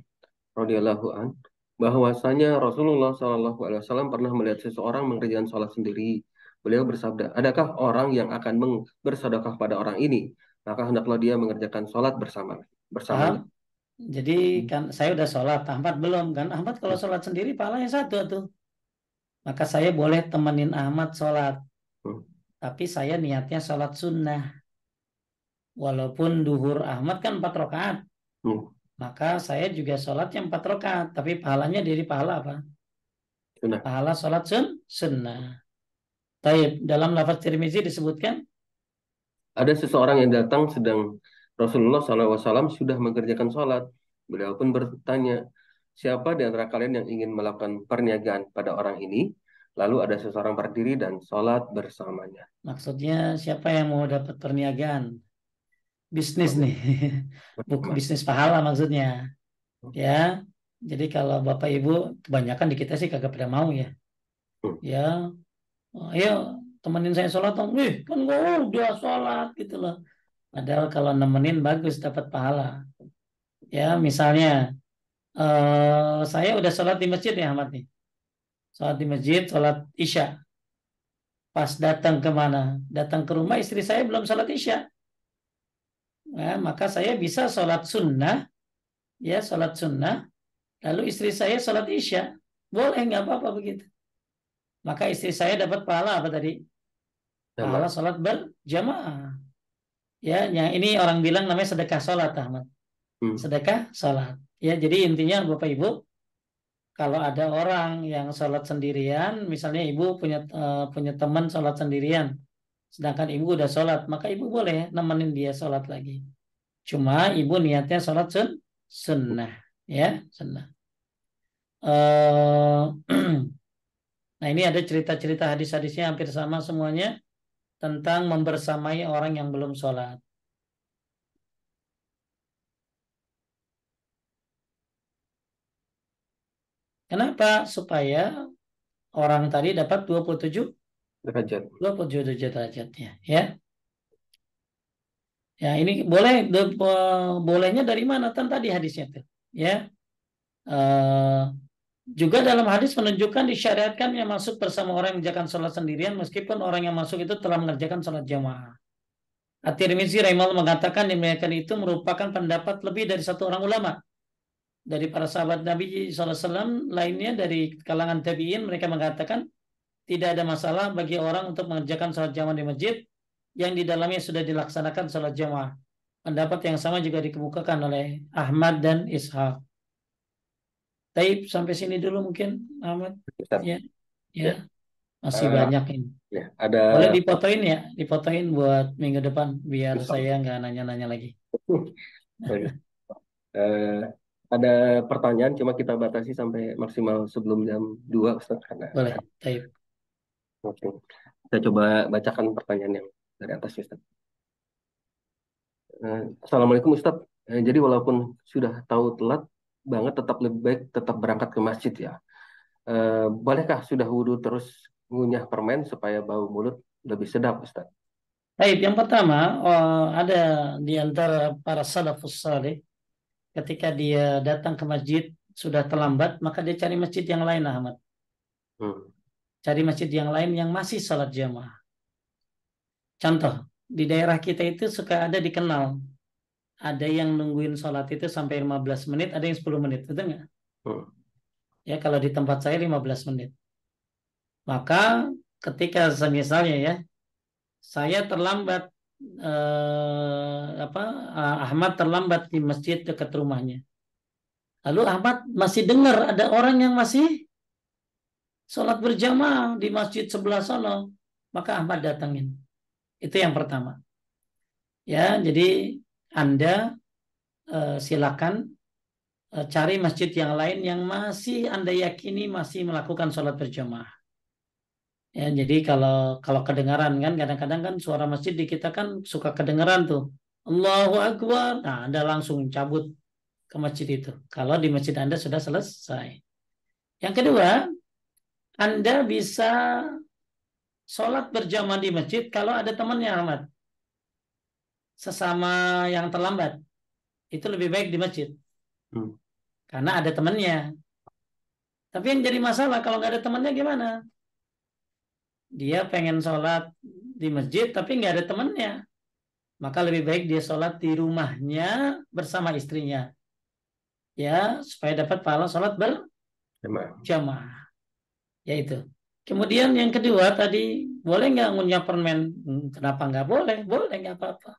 radhiyallahu an bahwasanya Rasulullah SAW pernah melihat seseorang mengerjakan sholat sendiri. Beliau bersabda, adakah orang yang akan bersedekah pada orang ini? Maka hendaklah dia mengerjakan sholat bersamanya. Paham? Jadi kan saya udah sholat, Ahmad belum kan? Ahmad kalau sholat sendiri pahalanya satu tuh. Maka saya boleh temenin Ahmad sholat. Hmm. Tapi saya niatnya sholat sunnah. Walaupun duhur Ahmad kan 4 rakaat. Hmm. Maka saya juga sholatnya 4 rakaat. Tapi pahalanya dari pahala apa? Sunnah. Pahala sholat sunnah. Taib. Dalam lafaz Tirmizi disebutkan. Ada seseorang yang datang sedang Rasulullah SAW sudah mengerjakan sholat. Beliau pun bertanya, siapa di antara kalian yang ingin melakukan perniagaan pada orang ini? Lalu ada seseorang berdiri dan sholat bersamanya. Maksudnya siapa yang mau dapat perniagaan? Bisnis nih. Bukan Bersama. bisnis pahala maksudnya. Ya. Jadi kalau Bapak Ibu kebanyakan di kita sih kagak pada mau ya. Hmm. Ya, oh, ayo temenin saya sholat dong. Wih, kan gue udah sholat gitu loh. Padahal kalau nemenin bagus dapat pahala. Ya, misalnya saya udah sholat di masjid ya Ahmad nih. Sholat di masjid, sholat Isya. Pas datang ke mana? Datang ke rumah istri saya belum sholat Isya. Nah, maka saya bisa sholat sunnah, ya sholat sunnah. Lalu istri saya sholat Isya. Boleh nggak apa-apa begitu. Maka istri saya dapat pahala apa tadi? Pahala Sama. sholat berjamaah. Ya, yang ini orang bilang namanya sedekah sholat, Ahmad. Hmm. Sedekah sholat. Ya, jadi intinya Bapak Ibu, kalau ada orang yang sholat sendirian, misalnya Ibu punya teman sholat sendirian, sedangkan Ibu udah sholat, maka Ibu boleh nemenin dia sholat lagi. Cuma Ibu niatnya sholat sunnah, ya, sunnah. Eh, nah ini ada cerita-cerita hadis-hadisnya hampir sama semuanya tentang membersamai orang yang belum sholat. Kenapa? Supaya orang tadi dapat Derajat. 27 derajatnya, ya. Ya, ini bolehnya dari mana? Kan tadi hadisnya tuh. Ya. Eh, Juga dalam hadis menunjukkan disyariatkan yang masuk bersama orang yang mengerjakan sholat sendirian meskipun orang yang masuk itu telah mengerjakan sholat jamaah. At-Tirmizi rahimahullah mengatakan demikian itu merupakan pendapat lebih dari satu orang ulama dari para sahabat Nabi SAW lainnya dari kalangan tabi'in mereka mengatakan tidak ada masalah bagi orang untuk mengerjakan sholat jamaah di masjid yang di dalamnya sudah dilaksanakan sholat jamaah. Pendapat yang sama juga dikemukakan oleh Ahmad dan Ishaq. Taib sampai sini dulu mungkin Ahmad. Ustaz. Ya, ya Ya, masih eh, banyak ini. ya ada Boleh difotoin ya, difotoin buat minggu depan biar Insya saya Allah. nggak nanya-nanya lagi. Baik. Eh, ada pertanyaan, cuma kita batasi sampai maksimal sebelum jam 2, Ustaz. Karena, Boleh, taib. oke. Kita coba bacakan pertanyaan yang dari atas, Ustaz. Assalamualaikum Ustaz. Jadi walaupun sudah tahu telat banget, tetap lebih baik tetap berangkat ke masjid ya. Bolehkah sudah wudhu terus ngunyah permen supaya bau mulut lebih sedap, Ustaz? Taib, yang pertama, ada di antara para salafus saleh ketika dia datang ke masjid sudah terlambat, maka dia cari masjid yang lain, Ahmad. Hmm. Cari masjid yang lain yang masih salat jamaah. Contoh, di daerah kita itu suka ada dikenal. Ada yang nungguin sholat itu sampai 15 menit, ada yang 10 menit. Betul nggak? Hmm. Ya, kalau di tempat saya 15 menit. Maka ketika misalnya ya, saya terlambat, Ahmad terlambat di masjid dekat rumahnya. Lalu Ahmad masih dengar ada orang yang masih sholat berjamaah di masjid sebelah sana. Maka Ahmad datangin. Itu yang pertama. Ya, jadi Anda silakan cari masjid yang lain yang masih Anda yakini masih melakukan sholat berjamaah. Ya, jadi kalau kalau kedengaran kan kadang-kadang kan suara masjid di kita kan suka kedengaran tuh. Allahu Akbar. Nah, Anda langsung cabut ke masjid itu. Kalau di masjid Anda sudah selesai. Yang kedua, Anda bisa sholat berjamaah di masjid kalau ada temannya Ahmad. Sesama yang terlambat. Itu lebih baik di masjid. Hmm. Karena ada temannya. Tapi yang jadi masalah kalau nggak ada temannya gimana? Dia pengen sholat di masjid tapi nggak ada temannya. Maka lebih baik dia sholat di rumahnya bersama istrinya. Ya, supaya dapat pahala sholat Emang. berjamaah. Yaitu. Kemudian yang kedua tadi, boleh nggak ngunyah permen? Kenapa nggak boleh? Boleh, nggak apa-apa.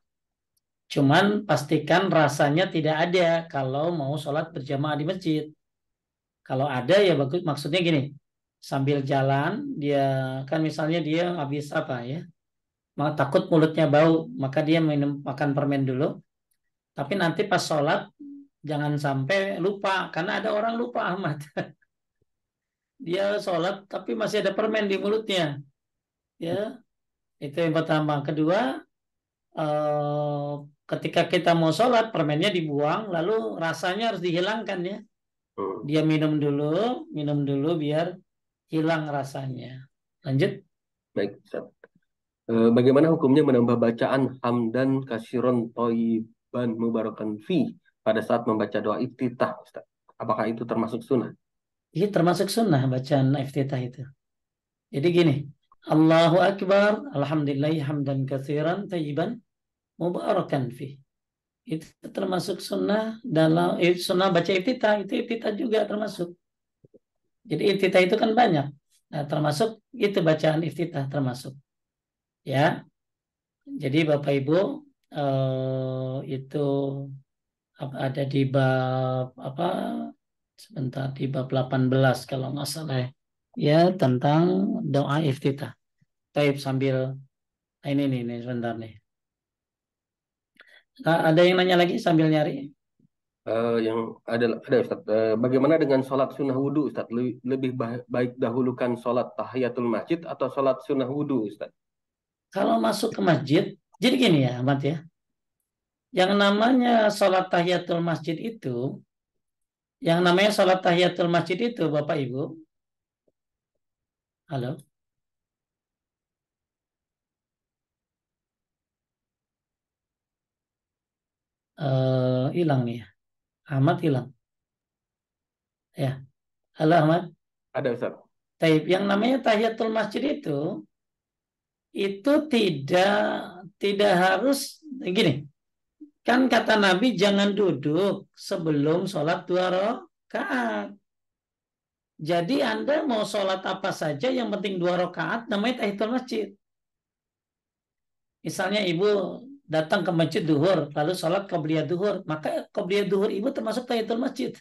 Cuman pastikan rasanya tidak ada kalau mau sholat berjamaah di masjid. Kalau ada ya bagus. Maksudnya gini, sambil jalan dia kan misalnya dia habis apa ya? Takut mulutnya bau, maka dia minum makan permen dulu. Tapi nanti pas sholat jangan sampai lupa, karena ada orang lupa Ahmad. Dia sholat tapi masih ada permen di mulutnya. Ya, itu yang pertama. Kedua, eh, ketika kita mau sholat permennya dibuang, lalu rasanya harus dihilangkan ya. Hmm. Dia minum dulu biar hilang rasanya. Lanjut. Baik, Ustaz. Bagaimana hukumnya menambah bacaan hamdan kasiron toiban mubarakan fi pada saat membaca doa iftitah, Ustaz? Apakah itu termasuk sunnah? Ini termasuk sunnah bacaan iftitah itu. Jadi gini, Allahu Akbar, Alhamdulillah, hamdan katsiran, tayyiban, mubarakan fi. Itu termasuk sunnah dalam sunnah baca iftitah, itu iftitah juga termasuk. Jadi iftitah itu kan banyak. Nah, termasuk itu bacaan iftitah termasuk. Ya, jadi Bapak Ibu itu ada di bab apa? Sebentar di bab 18 kalau nggak salah ya. Ya, tentang doa iftitah. Taib sambil ini sebentar nih. Ada yang nanya lagi sambil nyari? Yang ada Ustaz. Bagaimana dengan sholat sunnah wudhu, Ustaz? Lebih baik dahulukan sholat tahiyatul masjid atau sholat sunnah wudhu, Ustaz? Kalau masuk ke masjid, jadi gini ya, Ahmad ya. Yang namanya sholat tahiyatul masjid itu, Bapak Ibu, halo, Hilang nih ya. Ahmad hilang. Ya. Halo Ahmad. Ada Ustaz. Taib. Yang namanya tahiyatul masjid itu tidak tidak harus gini. Kan kata Nabi jangan duduk sebelum sholat 2 rakaat. Jadi Anda mau sholat apa saja yang penting 2 rakaat namanya tahiyatul masjid. Misalnya ibu datang ke masjid duhur lalu sholat qobliyah duhur, maka qobliyah duhur ibu termasuk tahiyatul masjid.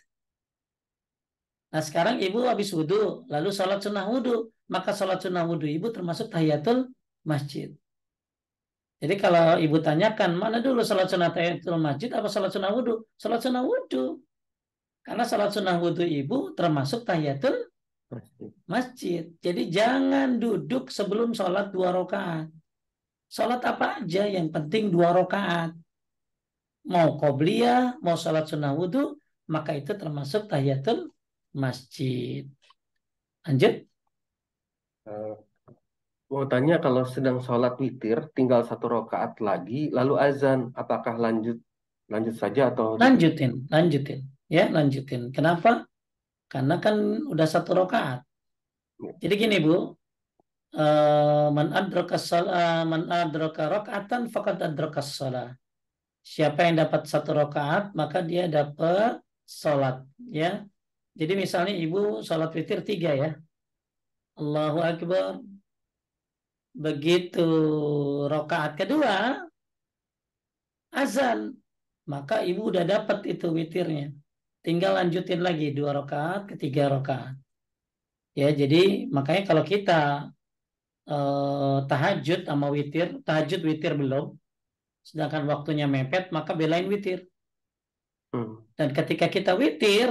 Nah sekarang ibu habis wudhu lalu sholat sunnah wudhu, maka sholat sunnah wudhu ibu termasuk tahiyatul masjid. Jadi kalau ibu tanyakan mana dulu sholat sunnah tahiyatul masjid apa sholat sunnah wudhu? Sholat sunnah wudhu. Karena sholat sunnah wudhu ibu termasuk tahiyatul masjid. Jadi jangan duduk sebelum sholat 2 rakaat. Sholat apa aja yang penting 2 rakaat. Mau qobliyah, mau sholat sunnah wudhu, maka itu termasuk tahiyatul masjid. Lanjut. Eh, Mau tanya kalau sedang sholat witir, tinggal 1 rakaat lagi, lalu azan, apakah lanjut lanjut saja atau Lanjutin, lanjutin. Ya, lanjutin. Kenapa? Karena kan udah 1 rakaat. Jadi gini Bu, man adraka rakaatan faqad adrakas shalah. Siapa yang dapat 1 rakaat maka dia dapat sholat. Ya, jadi misalnya ibu sholat witir 3 ya. Allahu Akbar. Begitu rakaat kedua azan, maka ibu udah dapat itu witirnya. Tinggal lanjutin lagi 2 rakaat, ketiga rakaat. Ya, jadi makanya kalau kita tahajud sama witir, tahajud witir belum, sedangkan waktunya mepet, maka belain witir. Hmm. Dan ketika kita witir,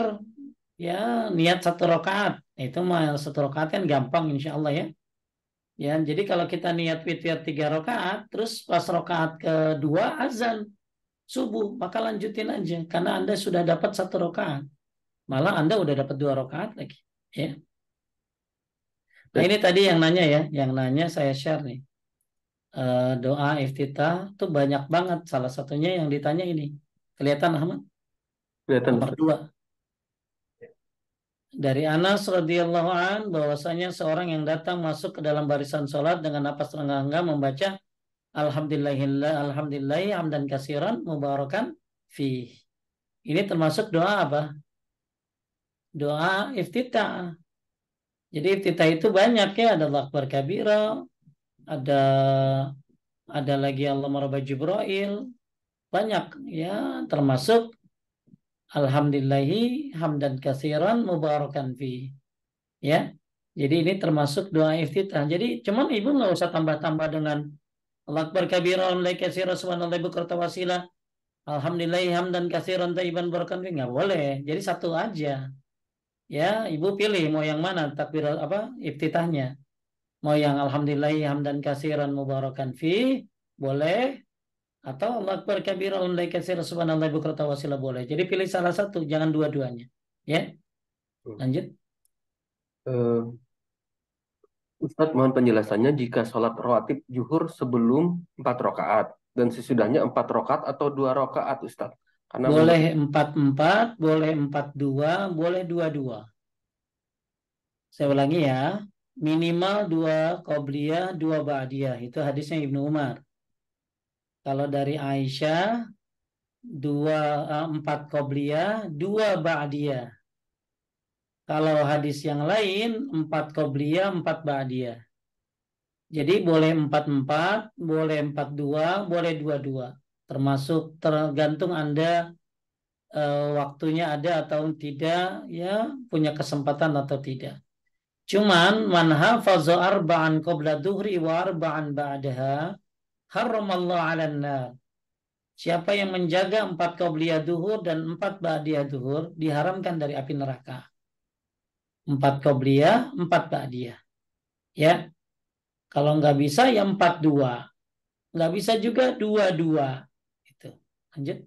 ya niat 1 rakaat, itu mah 1 rakaat kan gampang insya Allah ya. Ya, jadi kalau kita niat witir 3 rakaat, terus pas rakaat kedua azan subuh, maka lanjutin aja karena Anda sudah dapat 1 rakaat. Malah Anda udah dapat 2 rakaat lagi. Ya. Nah Dan ini tadi yang nanya ya, yang nanya saya share nih. Doa iftitah tuh banyak banget. Salah satunya yang ditanya ini. Kelihatan Ahmad? kelihatan Nomor Ustaz. 2. Dari Anas radhiyallahu an bahwasanya seorang yang datang masuk ke dalam barisan sholat dengan napas renggang membaca Alhamdulillahillah alhamdulillah hamdan kasiran mubarakan fi. Ini termasuk doa apa? Doa iftitah. Jadi iftitah itu banyak ya, ada Allah Akbar kabira, ada lagi Allahumma rabba Jibril, banyak ya, termasuk Alhamdulillahi hamdan kasiran mubarakan fi. Ya. Jadi ini termasuk doa iftitah. Jadi cuman ibu nggak usah tambah-tambah dengan Allah Akbar kabira alhamdulillah kasiran subhanallah bukrata wasila. Alhamdulillahi hamdan kasiran tayyiban barakan fi. Nggak boleh. Jadi satu aja. Ya, ibu pilih mau yang mana takbir apa iftitahnya. Mau yang alhamdulillahi hamdan kasiran mubarakan fi boleh, atau Allah Akbar kabira alhamdulillah kasiran subhanallah bukrata wasila boleh. Jadi pilih salah satu, jangan dua-duanya. Ya, Hmm. lanjut. Eh, Ustadz mohon penjelasannya jika sholat rawatib zuhur sebelum 4 rakaat dan sesudahnya 4 rakaat atau 2 rakaat Ustadz. Karena Boleh 4-4, boleh 4-2, boleh 2-2. Saya ulangi ya. Minimal 2 qobliyah, 2 ba'diyah. Itu hadisnya Ibnu Umar. Kalau dari Aisyah, 4 qobliyah, 2 ba'diyah. Kalau hadis yang lain, 4 qobliyah, 4 ba'diyah. Jadi boleh 4-4, boleh 4-2, boleh 2-2. Termasuk tergantung Anda waktunya ada atau tidak, ya punya kesempatan atau tidak. Cuman man hafaza arba'an qabla duhri wa arba'an ba'daha haramallahu 'alan nar. Siapa yang menjaga 4 qabliyah duhur dan 4 ba'diyah duhur diharamkan dari api neraka. 4 qabliyah, 4 ba'diyah. Ya, kalau nggak bisa ya 4-2. Nggak bisa juga 2-2. Itu. Lanjut.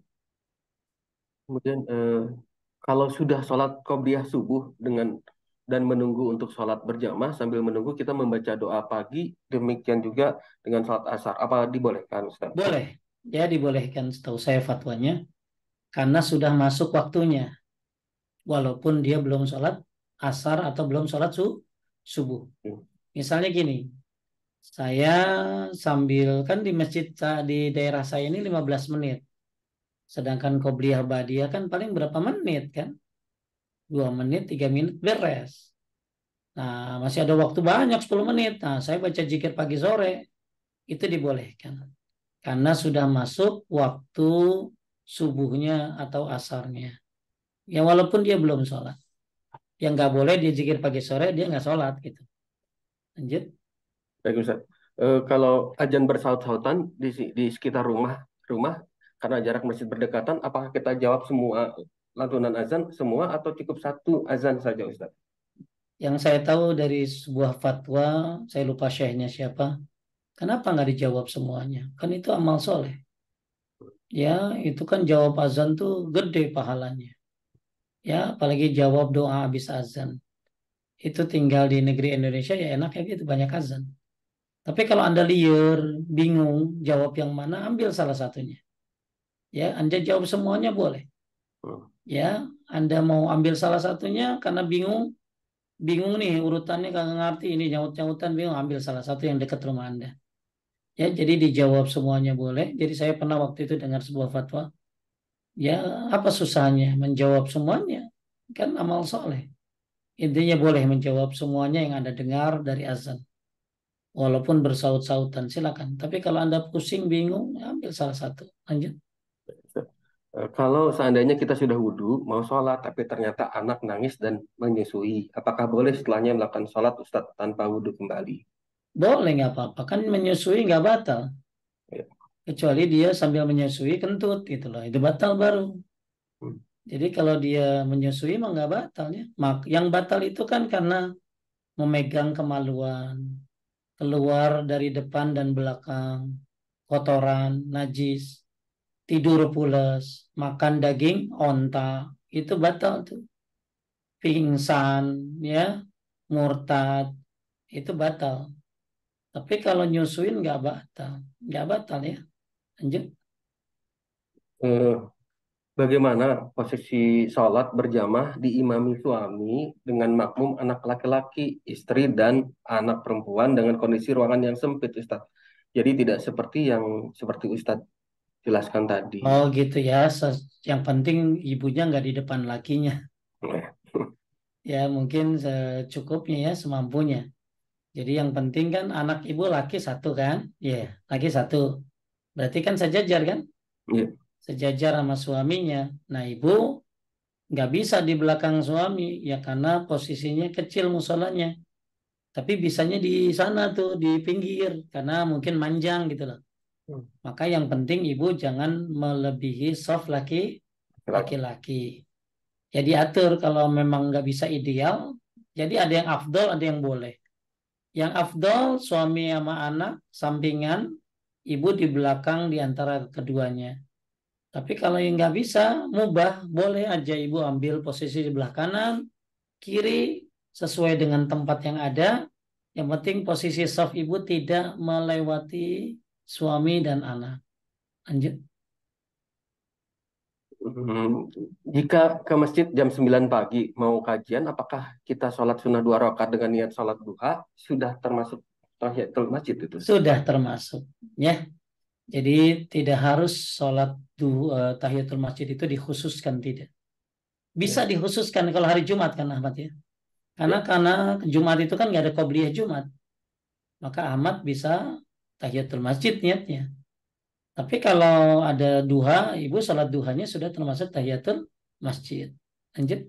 kemudian kalau sudah sholat qobliyah subuh dengan dan menunggu untuk sholat berjamaah sambil menunggu kita membaca doa pagi demikian juga dengan sholat asar apa dibolehkan Ustaz? Boleh. Ya dibolehkan setahu saya fatwanya. karena sudah masuk waktunya, walaupun dia belum sholat asar atau belum sholat subuh. Misalnya gini, saya sambil kan di masjid di daerah saya ini 15 menit. Sedangkan qobliyah ba'diyah kan paling berapa menit kan? 2 menit, 3 menit beres. Nah, masih ada waktu banyak 10 menit. Nah, saya baca zikir pagi sore itu dibolehkan. Karena sudah masuk waktu subuhnya atau asarnya. Ya walaupun dia belum sholat. Yang nggak boleh dia zikir pagi sore, dia nggak sholat gitu. Lanjut. Baik Ustaz. Kalau azan bersaut-sautan di sekitar rumah karena jarak masjid berdekatan, apakah kita jawab semua lantunan azan semua atau cukup satu azan saja Ustaz? Yang saya tahu dari sebuah fatwa, saya lupa syekhnya siapa, kenapa nggak dijawab semuanya? Kan itu amal soleh. Ya, itu kan jawab azan tuh gede pahalanya. Ya, apalagi jawab doa habis azan. Itu tinggal di negeri Indonesia ya enak ya gitu, banyak azan. Tapi kalau Anda liar, bingung, jawab yang mana, ambil salah satunya. Ya, Anda jawab semuanya boleh. Hmm. Ya, Anda mau ambil salah satunya karena bingung, bingung nih urutannya kagak ngerti ini nyaut-nyautan bingung, ambil salah satu yang dekat rumah Anda. Ya, jadi dijawab semuanya boleh. Jadi saya pernah waktu itu dengar sebuah fatwa. Ya, apa susahnya menjawab semuanya? Kan amal soleh. Intinya boleh menjawab semuanya yang Anda dengar dari azan. Walaupun bersaut-sautan, silakan. Tapi kalau Anda pusing, bingung, ya ambil salah satu. Lanjut. Kalau seandainya kita sudah wudhu, mau sholat, tapi ternyata anak nangis dan menyusui, apakah boleh setelahnya melakukan sholat Ustadz tanpa wudhu kembali? Boleh, nggak apa-apa. Kan menyusui nggak batal. Ya. Kecuali dia sambil menyusui kentut gitu loh. Itu batal baru. Hmm. Jadi kalau dia menyusui mah nggak batal ya. Yang batal itu kan karena memegang kemaluan, keluar dari depan dan belakang, kotoran, najis, tidur pules, makan daging onta, itu batal tuh. Pingsan, ya, murtad, itu batal. Tapi kalau nyusuin nggak batal ya. Lanjut. Eh, Bagaimana posisi sholat berjamaah diimami suami dengan makmum anak laki-laki, istri, dan anak perempuan dengan kondisi ruangan yang sempit, Ustadz. Jadi tidak seperti seperti Ustadz jelaskan tadi. Oh gitu ya. Yang penting ibunya nggak di depan lakinya. Ya mungkin secukupnya ya, semampunya. Jadi yang penting kan anak ibu laki satu kan? Ya, laki satu. Berarti kan sejajar kan? Ya. Sejajar sama suaminya. Nah ibu nggak bisa di belakang suami ya karena posisinya kecil musolanya. Tapi bisanya di sana tuh di pinggir karena mungkin manjang gitu loh. Maka yang penting ibu jangan melebihi soft laki-laki. Jadi atur kalau memang nggak bisa ideal. Jadi ada yang afdol, ada yang boleh. Yang afdol suami sama anak sampingan, ibu di belakang di antara keduanya. Tapi kalau yang nggak bisa, mubah, boleh aja ibu ambil posisi di belah kanan, kiri, sesuai dengan tempat yang ada. Yang penting posisi soft ibu tidak melewati suami dan anak. Lanjut. Hmm, Jika ke masjid jam 9 pagi mau kajian, apakah kita sholat sunnah 2 rakaat dengan niat sholat duha sudah termasuk tahiyatul masjid itu? Sudah termasuk. Ya. Jadi tidak harus sholat tahiyatul masjid itu dikhususkan, tidak. Bisa Ya. dikhususkan kalau hari Jumat kan Ahmad ya. Karena Ya. Jumat itu kan nggak ada qobliyah Jumat. Maka Ahmad bisa tahiyatul masjid niatnya. Tapi kalau ada duha, ibu sholat duhanya sudah termasuk tahiyatul masjid. Lanjut.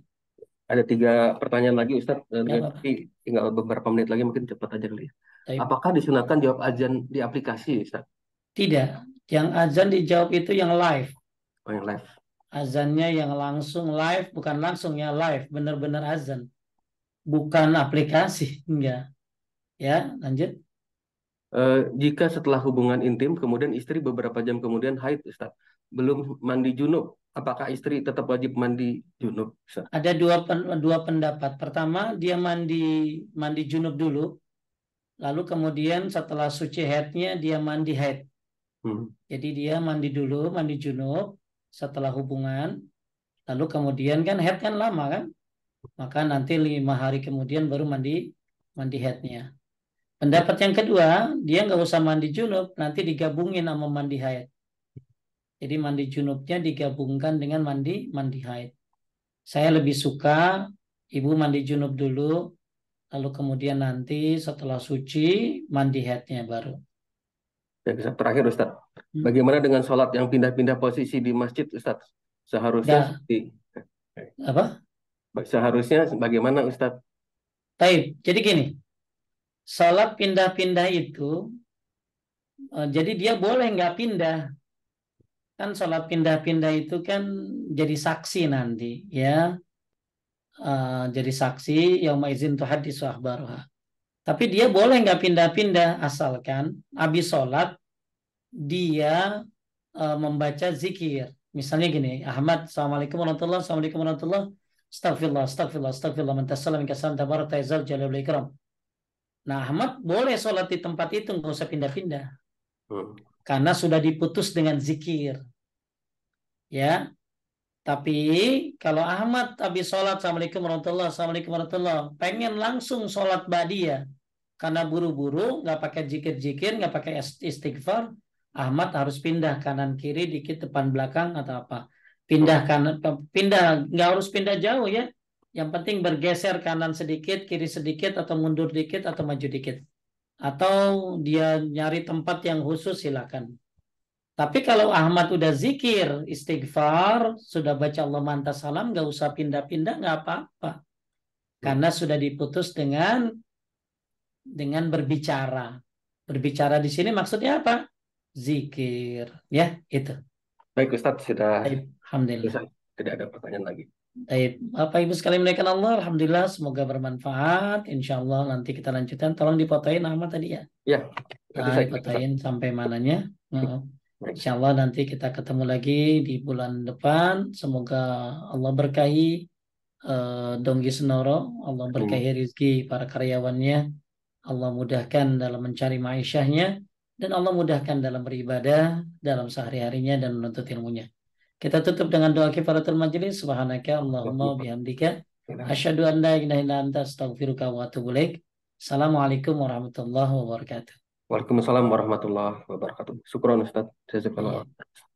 Ada 3 pertanyaan lagi Ustadz, dan Ya apa-apa. tapi tinggal beberapa menit lagi mungkin cepat aja kali ya. Tapi Apakah disunahkan jawab azan di aplikasi Ustadz? tidak. Yang azan dijawab itu yang live. Oh, yang live. Azannya yang langsung live, bukan langsung ya live. Benar-benar azan. Bukan aplikasi. Enggak. Ya, lanjut. Jika setelah hubungan intim, kemudian istri beberapa jam kemudian haid, Ustaz, belum mandi junub, apakah istri tetap wajib mandi junub, Ustaz? Ada dua pendapat. Pertama, dia mandi junub dulu, lalu kemudian setelah suci haidnya dia mandi haid. Hmm. Jadi dia mandi dulu, mandi junub. setelah hubungan, lalu kemudian kan head kan lama kan, maka nanti 5 hari kemudian baru mandi mandi headnya. Pendapat yang kedua, dia nggak usah mandi junub, nanti digabungin sama mandi haid. Jadi mandi junubnya digabungkan dengan mandi mandi haid. Saya lebih suka ibu mandi junub dulu, lalu kemudian nanti setelah suci mandi haidnya baru. Ya, terakhir Ustaz, Hmm. bagaimana dengan sholat yang pindah-pindah posisi di masjid Ustaz? Seharusnya Nggak seperti apa? seharusnya bagaimana Ustaz? Taib. Jadi gini, salat pindah-pindah itu, jadi dia boleh nggak pindah. Kan salat pindah-pindah itu kan jadi saksi nanti, ya. Jadi saksi yauma izin tuhaddisu akhbaruha. Tapi dia boleh nggak pindah-pindah asalkan habis sholat dia membaca zikir. Misalnya gini, Ahmad, Assalamualaikum warahmatullahi wabarakatuh, Assalamualaikum warahmatullahi wabarakatuh, Astagfirullah, astagfirullah, astagfirullah, mantasalam, kasam, tabarak, taizal, jalal, ikram. Nah, Ahmad boleh sholat di tempat itu, nggak usah pindah-pindah. Hmm. Karena sudah diputus dengan zikir. Ya, tapi kalau Ahmad habis sholat, Assalamualaikum warahmatullahi wabarakatuh, Assalamualaikum warahmatullahi wabarakatuh, pengen langsung sholat ba'diyah. Karena buru-buru, nggak pakai zikir-zikir, nggak pakai istighfar, Ahmad harus pindah kanan kiri dikit depan belakang atau apa. Pindah Hmm. kanan, pindah nggak harus pindah jauh ya. Yang penting bergeser kanan sedikit, kiri sedikit, atau mundur dikit, atau maju dikit. Atau dia nyari tempat yang khusus silakan. Tapi kalau Ahmad udah zikir, istighfar, sudah baca Allah manta salam, nggak usah pindah-pindah, nggak apa-apa. Hmm. Karena sudah diputus dengan berbicara. Berbicara di sini maksudnya apa? Zikir. Ya, itu. Baik Ustaz, sudah Baik, alhamdulillah. selesai. Tidak ada pertanyaan lagi. Baik, Bapak Ibu sekalian melakukan Allah, alhamdulillah semoga bermanfaat. Insya Allah nanti kita lanjutkan. Tolong dipotain nama tadi ya. Ya, nanti saya klik Ustaz. Dipotain sampai mananya. Nah, Baik. Insya Allah nanti kita ketemu lagi di bulan depan. Semoga Allah berkahi Donggi Senoro, Allah Amin. berkahi rezeki para karyawannya, Allah mudahkan dalam mencari ma'isyahnya, dan Allah mudahkan dalam beribadah, dalam sehari-harinya dan menuntut ilmunya. Kita tutup dengan doa kifaratul majelis. Subhanaka Allahumma bihamdika asyhadu an la ilaha illa anta astaghfiruka wa atubu ilaik. Assalamualaikum warahmatullahi wabarakatuh. Waalaikumsalam warahmatullahi wabarakatuh. Syukron Ustaz. Jazakallah. Iya.